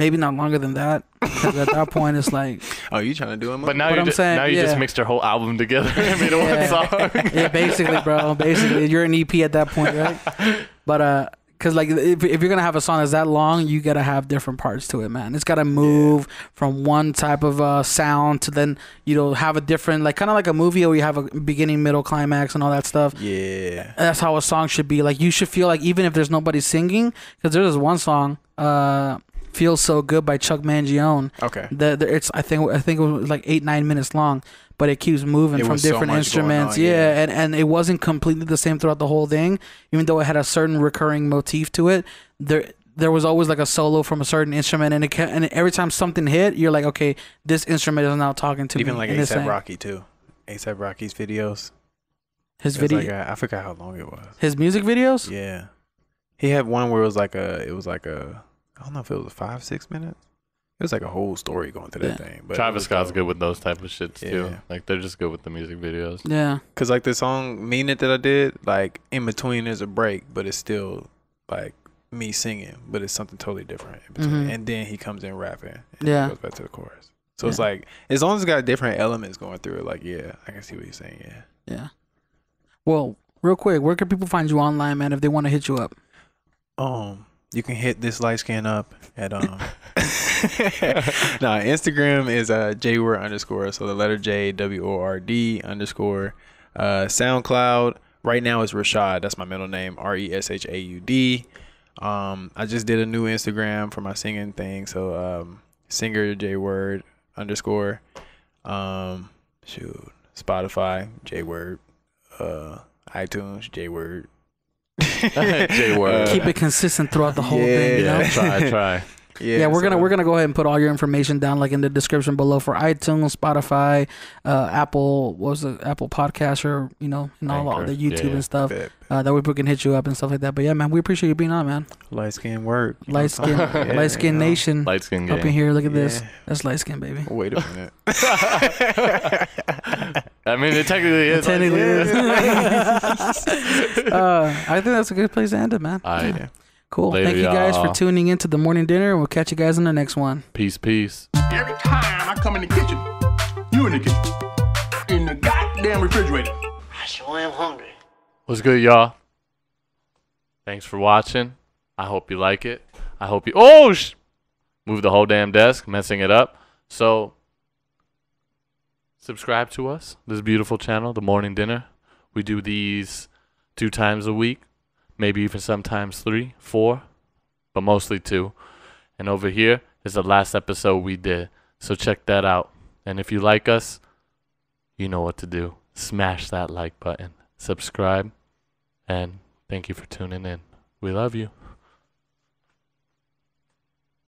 Maybe not longer than that. Because at that point, it's like
Oh, you trying to do it?
But now
But
you
I'm
just,
saying,
now you
yeah.
just mixed your whole album together and made it
Yeah.
one song.
yeah, basically, bro. Basically, you're an EP at that point, right? But because like if you're gonna have a song that's that long, you gotta have different parts to it, man. It's gotta move from one type of sound to then have a different, like kind of like a movie where you have a beginning, middle, climax, and all that stuff.
Yeah.
That's how a song should be. Like you should feel like even if there's nobody singing, because there's this one song, "Feels So Good" by Chuck Mangione.
Okay.
It's I think it was like 8-9 minutes long, but it keeps moving
It
from
was so
different
much
instruments.
going on, yeah.
And it wasn't completely the same throughout the whole thing, even though it had a certain recurring motif to it. There was always like a solo from a certain instrument, and every time something hit, you're like, okay, this instrument is now talking to
Even
me.
like
and it's
ASAP
saying-
Rocky too. ASAP Rocky's videos.
his
It was
video,
like I forgot how long it was.
his music videos.
Yeah. He had one where it was like a I don't know if it was 5-6 minutes. It was like a whole story going through that
Yeah.
thing. But
Travis Scott's good with those type of shits too.
Yeah.
Like they're just good with the music videos.
Yeah,
Cause like the song "Mean It" that I did, like in between there's a break, but it's still like me singing, but it's something totally different in between.
Mhm.
And then he comes in rapping. And
Yeah.
Goes back to the chorus. So it's
Yeah.
like as long as it's got different elements going through it, like yeah, I can see what you're saying. Yeah.
yeah. Well, real quick, where can people find you online, man, if they want to hit you up?
You can hit this light scan up at Instagram is Jword _ so the letter J WORD _ SoundCloud right now is Rashad. That's my middle name, RESHAUD. I just did a new Instagram for my singing thing, so singer Jword _ Spotify Jword, iTunes Jword.
Jewaun.
Keep it consistent throughout the whole thing. You know?
Try.
Yeah, we're gonna go ahead and put all your information down, like in the description below, for iTunes, Spotify, Apple, Apple Podcasts, or and all the YouTube and stuff. That way people can hit you up and stuff like that. But yeah, man, we appreciate you being on, man.
Light skin work.
Light skin nation.
Light skin
up in here. Look at this. That's light skin, baby.
Wait a minute.
I mean, it technically is.
I think that's a good place to end it, man. Cool.
Later,
Thank you guys
y'all.
for tuning into the morning dinner, and we'll catch you guys in the next one.
Peace.
Every time I come in the kitchen, you in the kitchen. In the goddamn refrigerator.
I sure am hungry.
What's good, y'all? Thanks for watching. I hope you like it. I hope you... Move the whole damn desk, messing it up. So, subscribe to us, this beautiful channel, The Morning Dinner. We do these 2 times a week. Maybe even sometimes 3, 4, but mostly 2. And over here is the last episode we did. So check that out. And if you like us, you know what to do. Smash that like button. Subscribe. And thank you for tuning in. We love you.